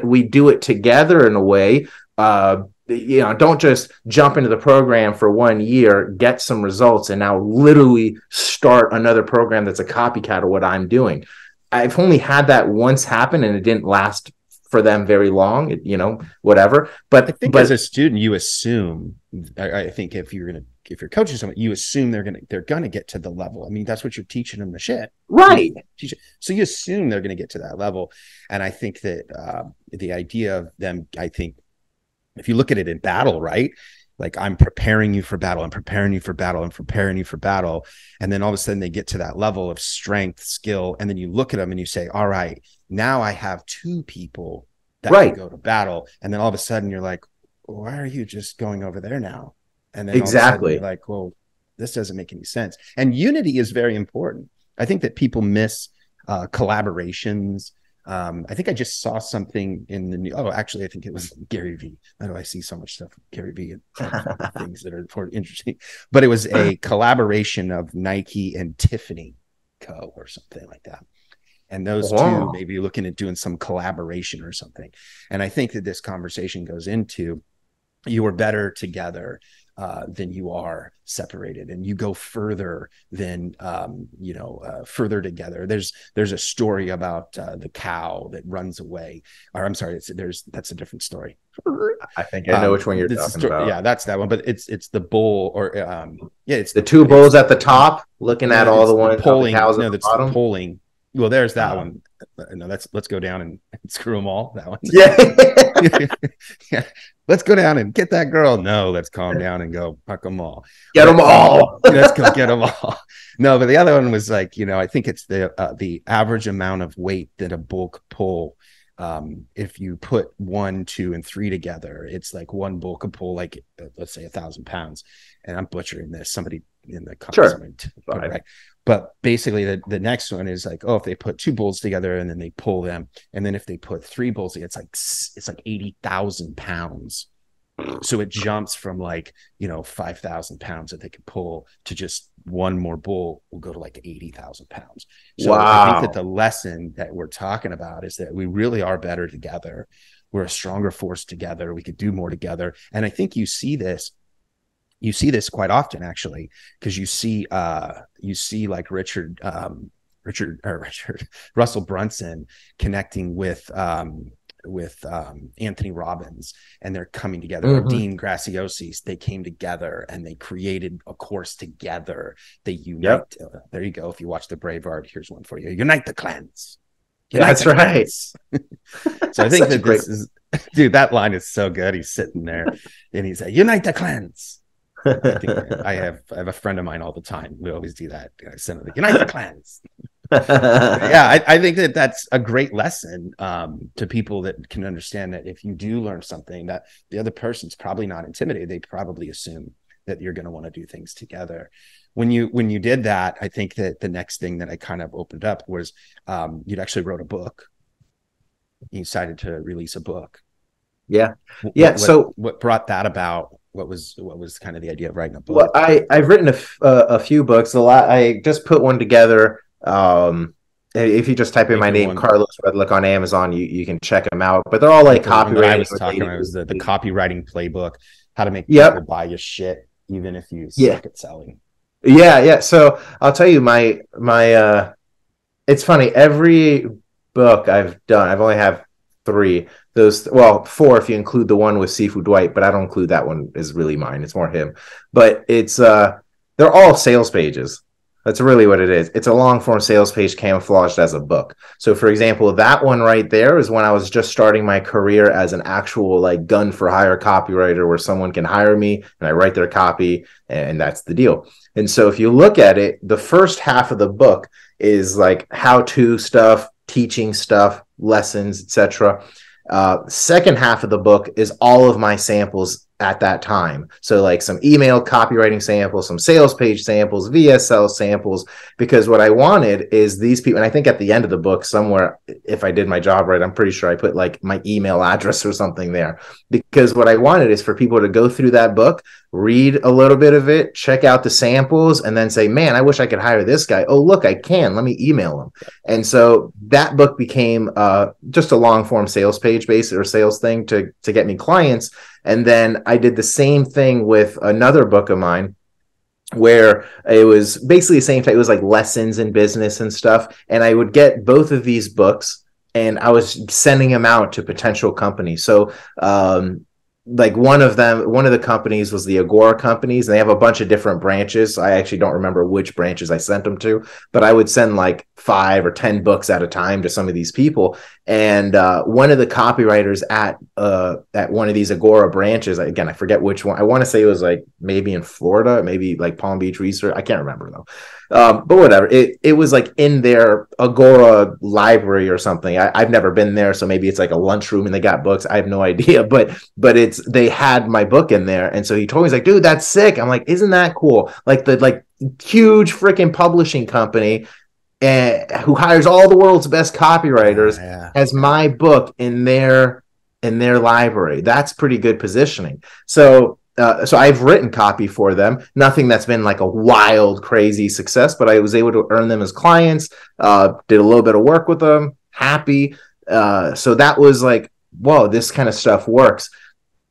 A: we do it together in a way. Don't just jump into the program for 1 year, get some results, and now literally start another program that's a copycat of what I'm doing. I've only had that once happen, and it didn't last for them very long, whatever. But
C: I think as a student, you assume, I think if you're coaching someone, you assume they're gonna get to the level. I mean, that's what you're teaching them the shit.
A: Right.
C: So you assume they're going to get to that level. And I think that the idea of them, I think, if you look at it in battle, right? Like, I'm preparing you for battle. I'm preparing you for battle. I'm preparing you for battle. And then all of a sudden they get to that level of strength, skill. And then you look at them and you say, all right, now I have 2 people that can go to battle. And then all of a sudden you're like, why are you just going over there now? And then
A: exactly,
C: you're like, well, this doesn't make any sense. And unity is very important. I think that people miss collaborations. I think I just saw something in the new. Oh, actually, I think it was Gary Vee. How do I see so much stuff with Gary Vee and things that are interesting? But it was a collaboration of Nike and Tiffany Co. or something like that. And those two maybe looking at doing some collaboration or something. And I think that this conversation goes into, you are better together than you are separated, and you go further than further together. There's a story about the cow that runs away, or I'm sorry, that's a different story.
A: I think I know which one you're talking about.
C: Yeah, that's that one. But it's the bull, or it's
A: the 2 bulls at the top looking at all the ones
C: polling.
A: The cows
C: no,
A: at the
C: that's
A: bottom.
C: The polling. Well, there's that one. No, let's go down and screw them all. That one.
A: Yeah.
C: Yeah. Let's go down and get that girl. No, let's calm down and go fuck them all.
A: Get them all.
C: Let's go get them all. No, but the other one was like, I think it's the average amount of weight that a bull could pull. If you put 1, 2, and 3 together, it's like one bull could pull like, let's say 1,000 pounds. And I'm butchering this. Somebody in the comments, right? But basically the next one is like, if they put 2 bulls together and then they pull them, and then if they put 3 bulls together, it's like 80,000 pounds. So it jumps from like 5,000 pounds that they could pull to just one more bull will go to like 80,000 pounds. So I think that the lesson that we're talking about is that we really are better together. We're a stronger force together. We could do more together. And I think you see this quite often, actually, because you see like Russell Brunson connecting with Anthony Robbins, and they're coming together. Mm-hmm. Dean Graciosis, they came together and they created a course together. They unite. Yep. There you go. If you watch the Braveheart, here's one for you. Unite the clans.
A: That's right.
C: So I think that this is, dude, that line is so good. He's sitting there and he's like, unite the clans. I have a friend of mine all the time. We always do that. I send them, unite the clans. Yeah, I think that that's a great lesson to people that can understand that if you do learn something, that the other person's probably not intimidated. They probably assume that you're going to want to do things together. When you did that, I think that the next thing that I kind of opened up was you'd actually wrote a book. You decided to release a book.
A: Yeah.
C: So what brought that about? What was kind of the idea of writing a book?
A: Well, I've written a few books. I just put one together. If you just type in my name, Carlos Redllich, on Amazon, you can check them out. But they're all like copywriting.
C: I was talking about was the copywriting playbook, how to make people buy your shit, even if you suck at selling.
A: Yeah. So I'll tell you it's funny. Every book I've done, I've only have three. Those, well, four if you include the one with Seafood Dwight, but I don't include that one is really mine. It's more him. But they're all sales pages. That's really what it is. It's a long form sales page camouflaged as a book. So for example, that one right there is when I was just starting my career as an actual like gun for hire copywriter where someone can hire me and I write their copy and that's the deal. And so if you look at it, the first half of the book is like how-to stuff, teaching stuff, lessons, etc. Second half of the book is all of my samples at that time. So like some email copywriting samples, some sales page samples, VSL samples, because what I wanted is these people, and I think at the end of the book somewhere, if I did my job right, I'm pretty sure I put like my email address or something there, because what I wanted is for people to go through that book, read a little bit of it, check out the samples, and then say, man, I wish I could hire this guy. Oh, look, I can. Let me email him. And so that book became just a long form sales page base or sales thing to get me clients. And then I did the same thing with another book of mine where it was basically the same thing. It was like lessons in business and stuff. And I would get both of these books and I was sending them out to potential companies. So like one of the companies was the Agora companies, and they have a bunch of different branches. I actually don't remember which branches I sent them to, but I would send like 5 or 10 books at a time to some of these people. And one of the copywriters at one of these Agora branches, again, I forget which one. I want to say it was like maybe in Florida, maybe like Palm Beach Research. I can't remember though. But whatever, it was like in their Agora library or something. I've never been there, so maybe it's like a lunchroom and they got books. I have no idea, but they had my book in there, and so he told me, he's like, dude, that's sick. I'm like, isn't that cool? Like the huge freaking publishing company who hires all the world's best copywriters has my book in their library. That's pretty good positioning. So I've written copy for them. Nothing that's been like a wild, crazy success, but I was able to earn them as clients, did a little bit of work with them, happy. So that was like, whoa, this kind of stuff works.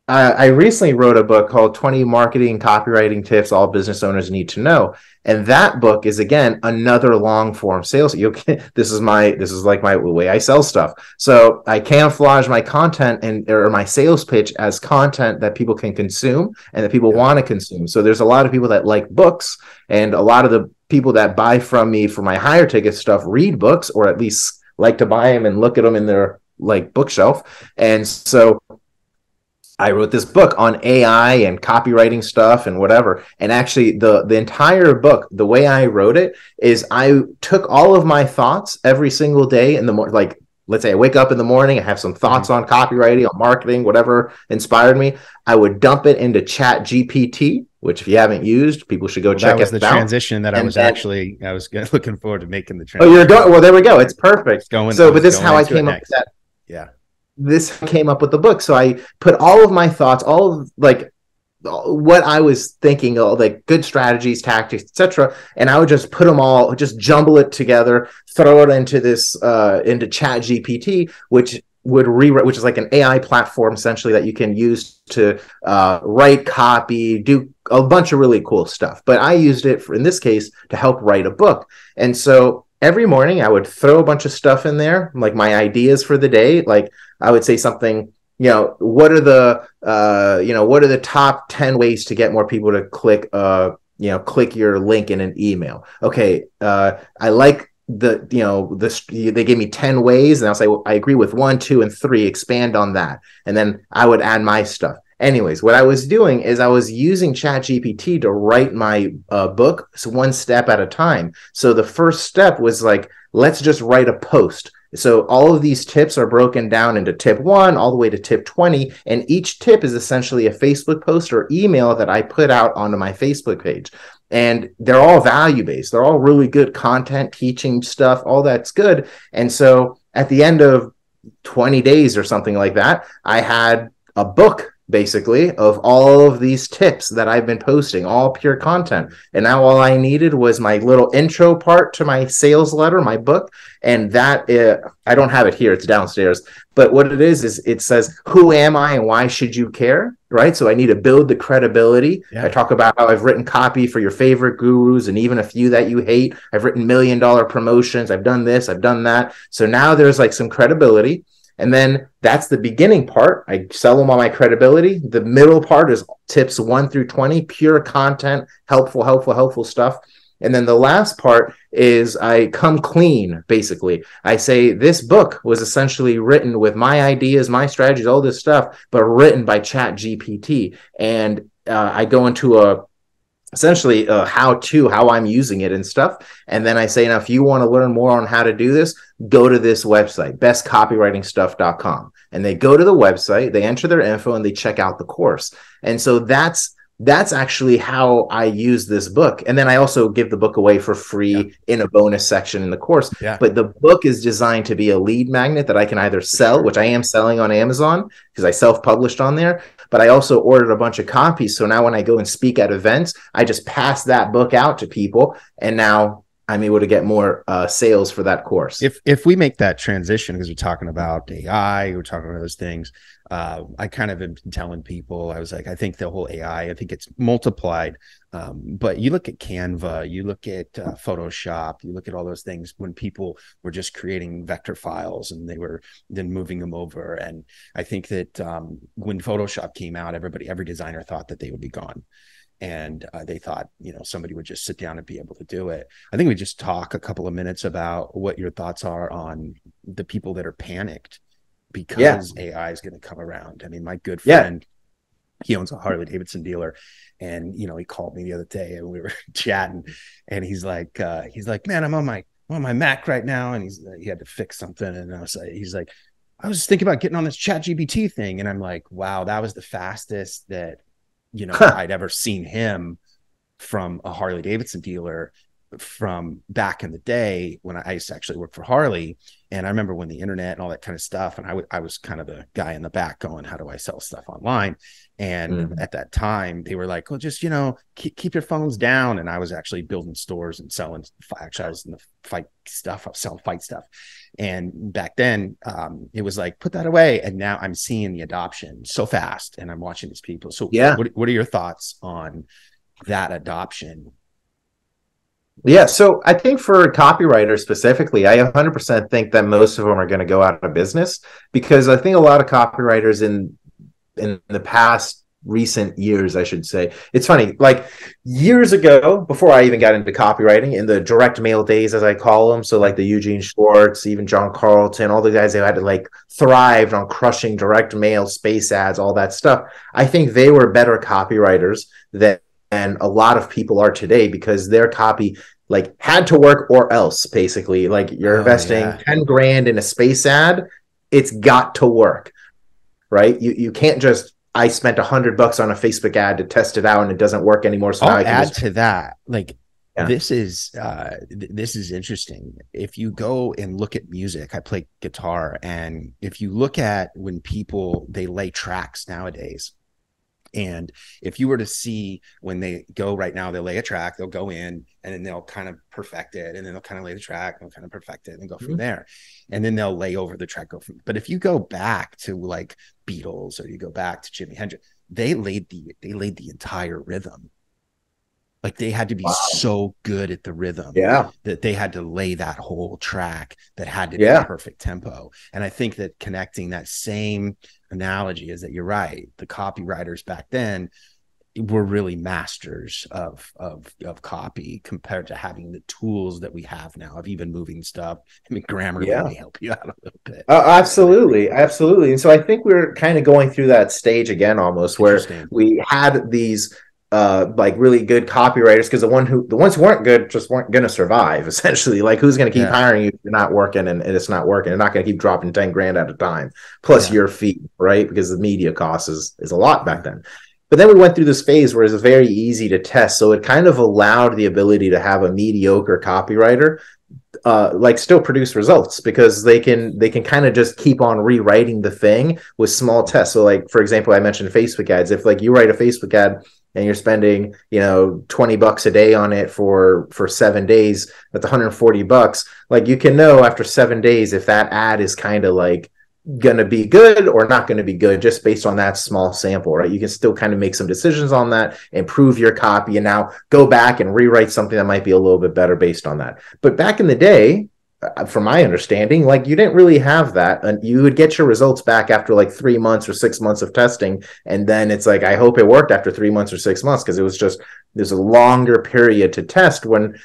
A: I recently wrote a book called 20 Marketing Copywriting Tips All Business Owners Need to Know. And that book is, again, another long form sales. This is like my way I sell stuff. So I camouflage my content or my sales pitch as content that people can consume and that people want to consume. So there's a lot of people that like books, and a lot of the people that buy from me for my higher ticket stuff read books, or at least like to buy them and look at them in their like bookshelf. And so I wrote this book on AI and copywriting stuff and whatever. And actually the entire book, the way I wrote it is I took all of my thoughts every single day in the morning. Like, let's say I wake up in the morning, I have some thoughts on copywriting, on marketing, whatever inspired me. I would dump it into Chat GPT, which if you haven't used, people should go check it out.
C: That was the transition that I was looking forward to making the
A: Oh,
C: transition.
A: you're going, well, there we go. It's perfect. But this is how I came up with that.
C: Yeah.
A: This came up with the book. So I put all of my thoughts, all of like what I was thinking, like good strategies, tactics, etc. And I would just put them all, just jumble it together, throw it into this, into Chat GPT, which would rewrite, which is like an AI platform essentially that you can use to write copy, do a bunch of really cool stuff. But I used it in this case to help write a book. And so every morning I would throw a bunch of stuff in there, like my ideas for the day. Like I would say something, what are the top 10 ways to get more people to click your link in an email? Okay. I like they gave me 10 ways, and I'll say, well, I agree with 1, 2, and 3, expand on that. And then I would add my stuff. Anyways, what I was doing is I was using ChatGPT to write my book one step at a time. So the first step was like, let's just write a post. So all of these tips are broken down into tip 1 all the way to tip 20. And each tip is essentially a Facebook post or email that I put out onto my Facebook page. And they're all value-based. They're all really good content, teaching stuff, all that's good. And so at the end of 20 days or something like that, I had a book basically, of all of these tips that I've been posting, all pure content. And now all I needed was my little intro part to my sales letter, my book. And that, I don't have it here, it's downstairs. But what it is it says, who am I and why should you care? Right. So I need to build the credibility. Yeah. I talk about how I've written copy for your favorite gurus and even a few that you hate. I've written $1 million promotions. I've done this, I've done that. So now there's like some credibility. And then that's the beginning part. I sell them on my credibility. The middle part is tips 1 through 20, pure content, helpful stuff. And then the last part is I come clean, basically. I say this book was essentially written with my ideas, my strategies, all this stuff, but written by ChatGPT. And I go into essentially how I'm using it and stuff. And then I say, now, if you want to learn more on how to do this, go to this website, bestcopywritingstuff.com. And they go to the website, they enter their info, and they check out the course. And so that's actually how I use this book. And then I also give the book away for free in a bonus section in the course. Yeah. But the book is designed to be a lead magnet that I can either sell, which I am selling on Amazon because I self-published on there. But I also ordered a bunch of copies. So now when I go and speak at events, I just pass that book out to people. And now I'm able to get more sales for that course.
C: If we make that transition, because we're talking about AI, we're talking about those things, I kind of am telling people, I was like, I think the whole AI, I think it's multiplied. But you look at Canva, you look at Photoshop, you look at all those things when people were just creating vector files and they were then moving them over. And I think that when Photoshop came out, every designer thought that they would be gone. And they thought, somebody would just sit down and be able to do it. I think we just talk a couple of minutes about what your thoughts are on the people that are panicked because AI is going to come around. I mean, my good friend, he owns a Harley Davidson dealer, and he called me the other day and we were chatting, and he's like, man, I'm on my Mac right now, and he had to fix something, and he's like, I was just thinking about getting on this ChatGPT thing, and I'm like, wow, that was the fastest that I'd ever seen him from a Harley Davidson dealer from back in the day when I used to actually work for Harley. And I remember when the internet and all that kind of stuff, and I was kind of the guy in the back going, how do I sell stuff online? And at that time they were like, well, just, keep your phones down. And I was actually building stores and selling. Actually, I was in the fight stuff. I was selling fight stuff. And back then it was like, put that away. And now I'm seeing the adoption so fast, and I'm watching these people. So what are your thoughts on that adoption?
A: Yeah, so I think for copywriters specifically, I 100% think that most of them are going to go out of business, because I think a lot of copywriters in the past recent years, I should say, it's funny, like years ago, before I even got into copywriting, in the direct mail days, as I call them, so like the Eugene Schwartz, even John Carlton, all the guys who had to like thrived on crushing direct mail, space ads, all that stuff, I think they were better copywriters than a lot of people are today, because their copy like had to work or else, basically. Like you're investing 10 grand in a space ad, it's got to work, right? You can't just, I spent $100 on a Facebook ad to test it out and it doesn't work anymore. So
C: I'll add to that. Like this is interesting. If you go and look at music, I play guitar, and if you look at when people, they lay tracks nowadays, and if you were to see when they go right now, they'll lay a track, they'll go in, and then they'll kind of perfect it, and then they'll kind of lay the track, and they'll kind of perfect it, and go from there, and then they'll lay over the track. But if you go back to like Beatles, or you go back to Jimi Hendrix, they laid the entire rhythm. Like they had to be so good at the rhythm that they had to lay that whole track that had to be a perfect tempo. And I think that connecting that same analogy is that you're right. The copywriters back then were really masters of copy compared to having the tools that we have now of even moving stuff. I mean, grammar may help you out a little bit.
A: Absolutely. And so I think we're kind of going through that stage again, almost, where we had these like really good copywriters, because the ones who weren't good just weren't going to survive, essentially. Like, who's going to keep hiring you if you're not working and it's not working? They're not going to keep dropping 10 grand at a time plus your fee, right? Because the media cost is a lot back then. But then we went through this phase where it's very easy to test, so it kind of allowed the ability to have a mediocre copywriter like still produce results, because they can kind of just keep on rewriting the thing with small tests. So like, for example, I mentioned Facebook ads. If like you write a Facebook ad and you're spending, you know, $20 a day on it for 7 days, that's $140. Like you can know after 7 days if that ad is kind of like gonna be good or not gonna be good, just based on that small sample, right? You can still kind of make some decisions on that, improve your copy, and now go back and rewrite something that might be a little bit better based on that. But back in the day, from my understanding, like you didn't really have that, and you would get your results back after like 3 months or 6 months of testing, and then it's like, I hope it worked after 3 months or 6 months, because it was just, there's a longer period to test when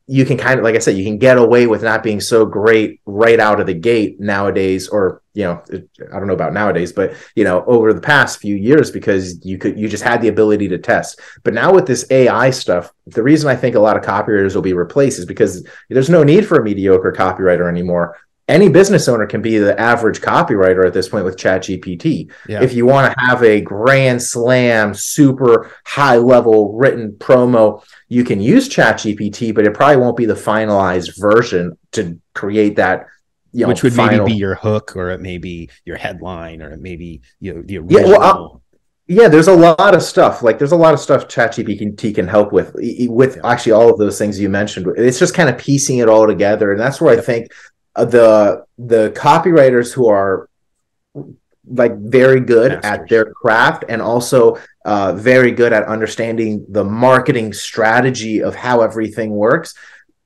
A: you can kind of, like I said, you can get away with not being so great right out of the gate nowadays, or, you know, I don't know about nowadays, but, you know, over the past few years, because you just had the ability to test. But now with this AI stuff, the reason I think a lot of copywriters will be replaced is because there's no need for a mediocre copywriter anymore. Any business owner can be the average copywriter at this point with ChatGPT. Yeah. If you want to have a grand slam, super high level written promo, you can use ChatGPT, but it probably won't be the finalized version to create that, you know,
C: which would maybe be your hook, or it may be your headline, or it may be, you know, the original.
A: Yeah, well, yeah, there's a lot of stuff. Like there's a lot of stuff ChatGPT can help with actually all of those things you mentioned. It's just kind of piecing it all together, and that's where I think the copywriters who are like very good at their craft, and also very good at understanding the marketing strategy of how everything works,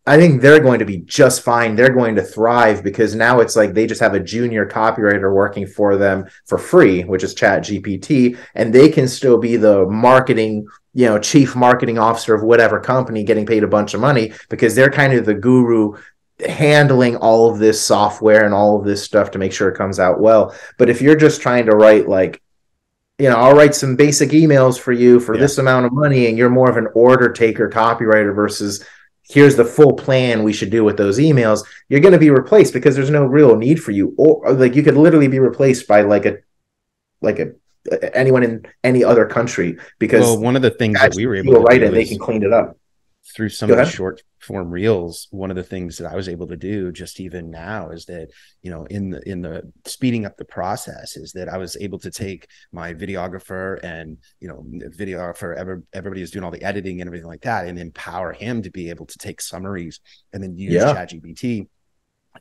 A: I think they're going to be just fine. They're going to thrive, because now it's like they just have a junior copywriter working for them for free, which is ChatGPT, and they can still be the marketing, you know, chief marketing officer of whatever company, getting paid a bunch of money, because they're kind of the guru handling all of this software and all of this stuff to make sure it comes out well. But if you're just trying to write, like, you know, I'll write some basic emails for you for this amount of money, and you're more of an order taker copywriter versus here's the full plan we should do with those emails, you're going to be replaced, because there's no real need for you. Or like you could literally be replaced by anyone in any other country, because
C: one of the things that we were able to
A: write it, they can clean it up
C: through some of the short form reels. One of the things that I was able to do just even now is that, you know, in the speeding up the process, is that I was able to take my videographer and, you know, everybody is doing all the editing and everything like that, and empower him to be able to take summaries and then use ChatGPT,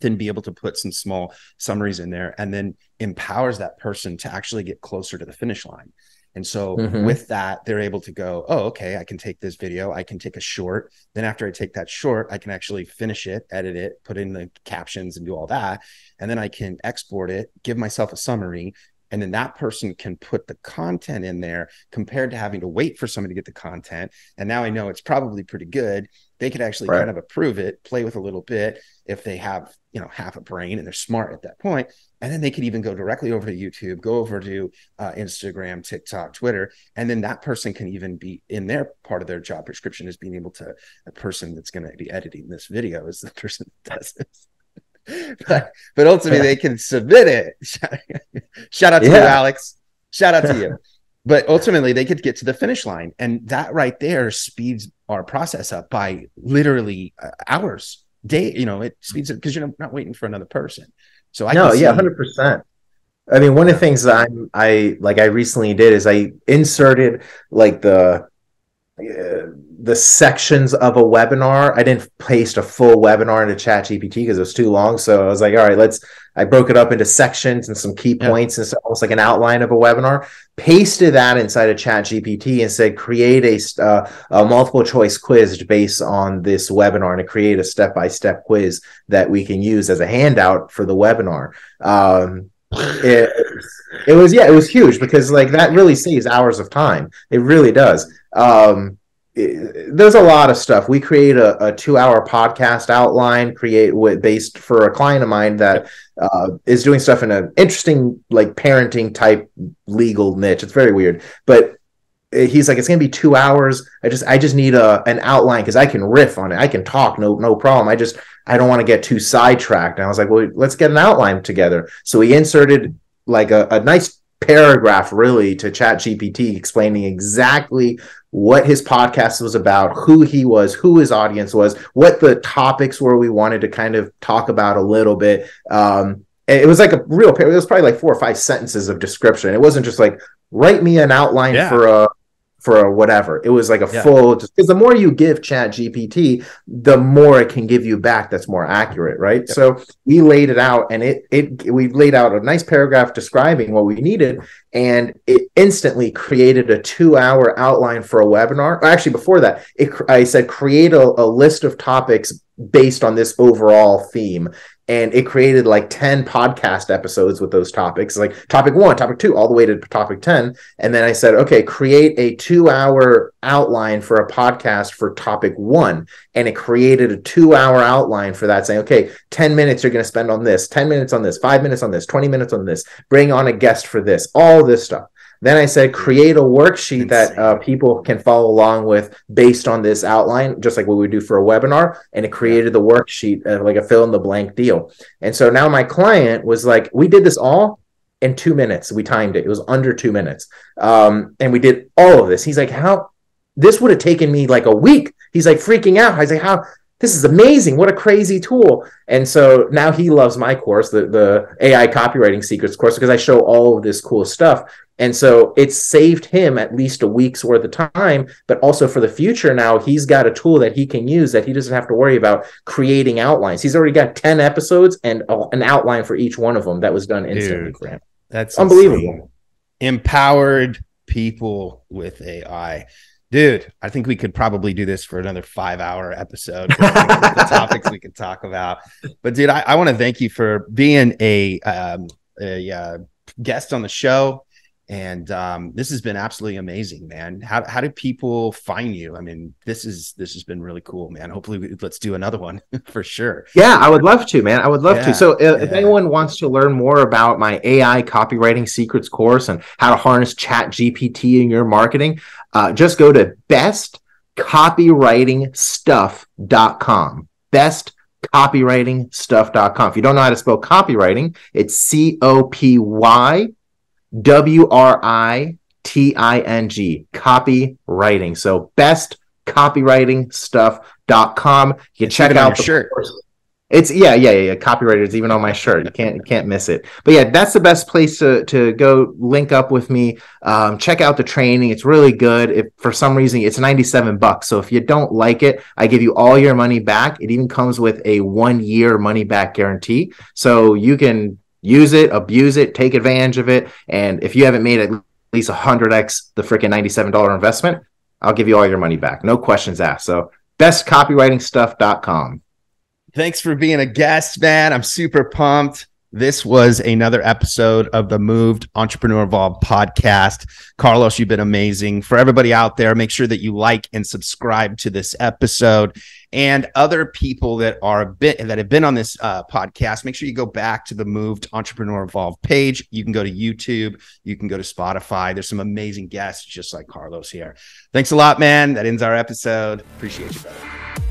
C: then be able to put some small summaries in there, and then empowers that person to actually get closer to the finish line. And so with that, they're able to go, oh, okay, I can take this video, I can take a short. Then after I take that short, I can actually finish it, edit it, put in the captions and do all that. And then I can export it, give myself a summary. And then that person can put the content in there, compared to having to wait for somebody to get the content. And now I know it's probably pretty good. They could actually kind of approve it, play with a little bit if they have, you know, half a brain and they're smart at that point. And then they could even go directly over to YouTube, go over to Instagram, TikTok, Twitter. And then that person can even be in their part of their job description is being able to, the person that's going to be editing this video is the person that does this. but ultimately they can submit it. Shout out to you, Alex. Shout out to you. But ultimately they could get to the finish line. And that right there speeds our process up by literally hours, day. You know, it speeds it because you're not waiting for another person. So
A: 100%. I mean, one of the things that I recently did is I inserted like the sections of a webinar. I didn't paste a full webinar into ChatGPT because it was too long. So I was like, all right, I broke it up into sections and some key points, and it's almost like an outline of a webinar. Pasted that inside of ChatGPT and said, create a multiple choice quiz based on this webinar, and to create a step-by-step quiz that we can use as a handout for the webinar. It was huge, because like that really saves hours of time. It really does. There's a lot of stuff. We create a 2-hour podcast outline, based for a client of mine that is doing stuff in an interesting, like, parenting type legal niche. It's very weird, but he's like, it's gonna be 2 hours. I just need an outline, because I can riff on it. I can talk, no problem. I don't want to get too sidetracked. And I was like, well, let's get an outline together. So we inserted like a nice paragraph really to ChatGPT explaining exactly what his podcast was about, who he was, who his audience was, what the topics were we wanted to kind of talk about a little bit. It was like it was probably like 4 or 5 sentences of description. It wasn't just like, write me an outline for a whatever. It was like a full, because the more you give Chat GPT, the more it can give you back that's more accurate, right? Yep. So we laid it out, and we laid out a nice paragraph describing what we needed, and it instantly created a 2-hour outline for a webinar. Actually, before that, I said create a list of topics based on this overall theme. And it created like 10 podcast episodes with those topics, like topic 1, topic 2, all the way to topic 10. And then I said, okay, create a 2-hour outline for a podcast for topic 1. And it created a 2-hour outline for that, saying, okay, 10 minutes you're going to spend on this, 10 minutes on this, 5 minutes on this, 20 minutes on this, bring on a guest for this, all this stuff. Then I said, create a worksheet that people can follow along with based on this outline, just like what we do for a webinar. And it created the worksheet, like a fill in the blank deal. And so now my client was like, we did this all in 2 minutes. We timed it. It was under 2 minutes. And we did all of this. He's like, how? This would have taken me like a week. He's like freaking out. I was like, how? This is amazing. What a crazy tool. And so now he loves my course, the AI Copywriting Secrets course, because I show all of this cool stuff. And so it's saved him at least a week's worth of time, but also for the future now, he's got a tool that he can use that he doesn't have to worry about creating outlines. He's already got 10 episodes and an outline for each one of them that was done instantly for him.
C: That's
A: unbelievable.
C: Insane. Empowered people with AI. Dude, I think we could probably do this for another 5-hour episode. The topics we could talk about. But dude, I want to thank you for being a guest on the show. And this has been absolutely amazing, man. How do people find you? I mean, this has been really cool, man. Hopefully let's do another one for sure.
A: Yeah, I would love to, man. I would love to. So if anyone wants to learn more about my AI Copywriting Secrets course and how to harness Chat GPT in your marketing, just go to bestcopywritingstuff.com. bestcopywritingstuff.com. If you don't know how to spell copywriting, it's COPYWriting, copywriting. So bestcopywritingstuff.com. You can check it out.
C: Shirt.
A: It's copywriters, even on my shirt. You can't miss it. But yeah, that's the best place to go link up with me. Check out the training. It's really good. If for some reason it's $97. So if you don't like it, I give you all your money back. It even comes with a 1-year money back guarantee. So you can use it, abuse it, take advantage of it. And if you haven't made at least 100x the freaking $97 investment, I'll give you all your money back. No questions asked. So bestcopywritingstuff.com.
C: Thanks for being a guest, man. I'm super pumped. This was another episode of the Moved Entrepreneur Evolved podcast. Carlos, you've been amazing. For everybody out there, make sure that you like and subscribe to this episode. And other people that have been on this podcast, make sure you go back to the Moved Entrepreneur Evolved page. You can go to YouTube. You can go to Spotify. There's some amazing guests just like Carlos here. Thanks a lot, man. That ends our episode. Appreciate you, brother.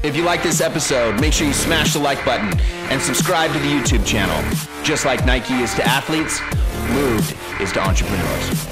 B: If you like this episode, make sure you smash the like button and subscribe to the YouTube channel. Just like Nike is to athletes, Moved is to entrepreneurs.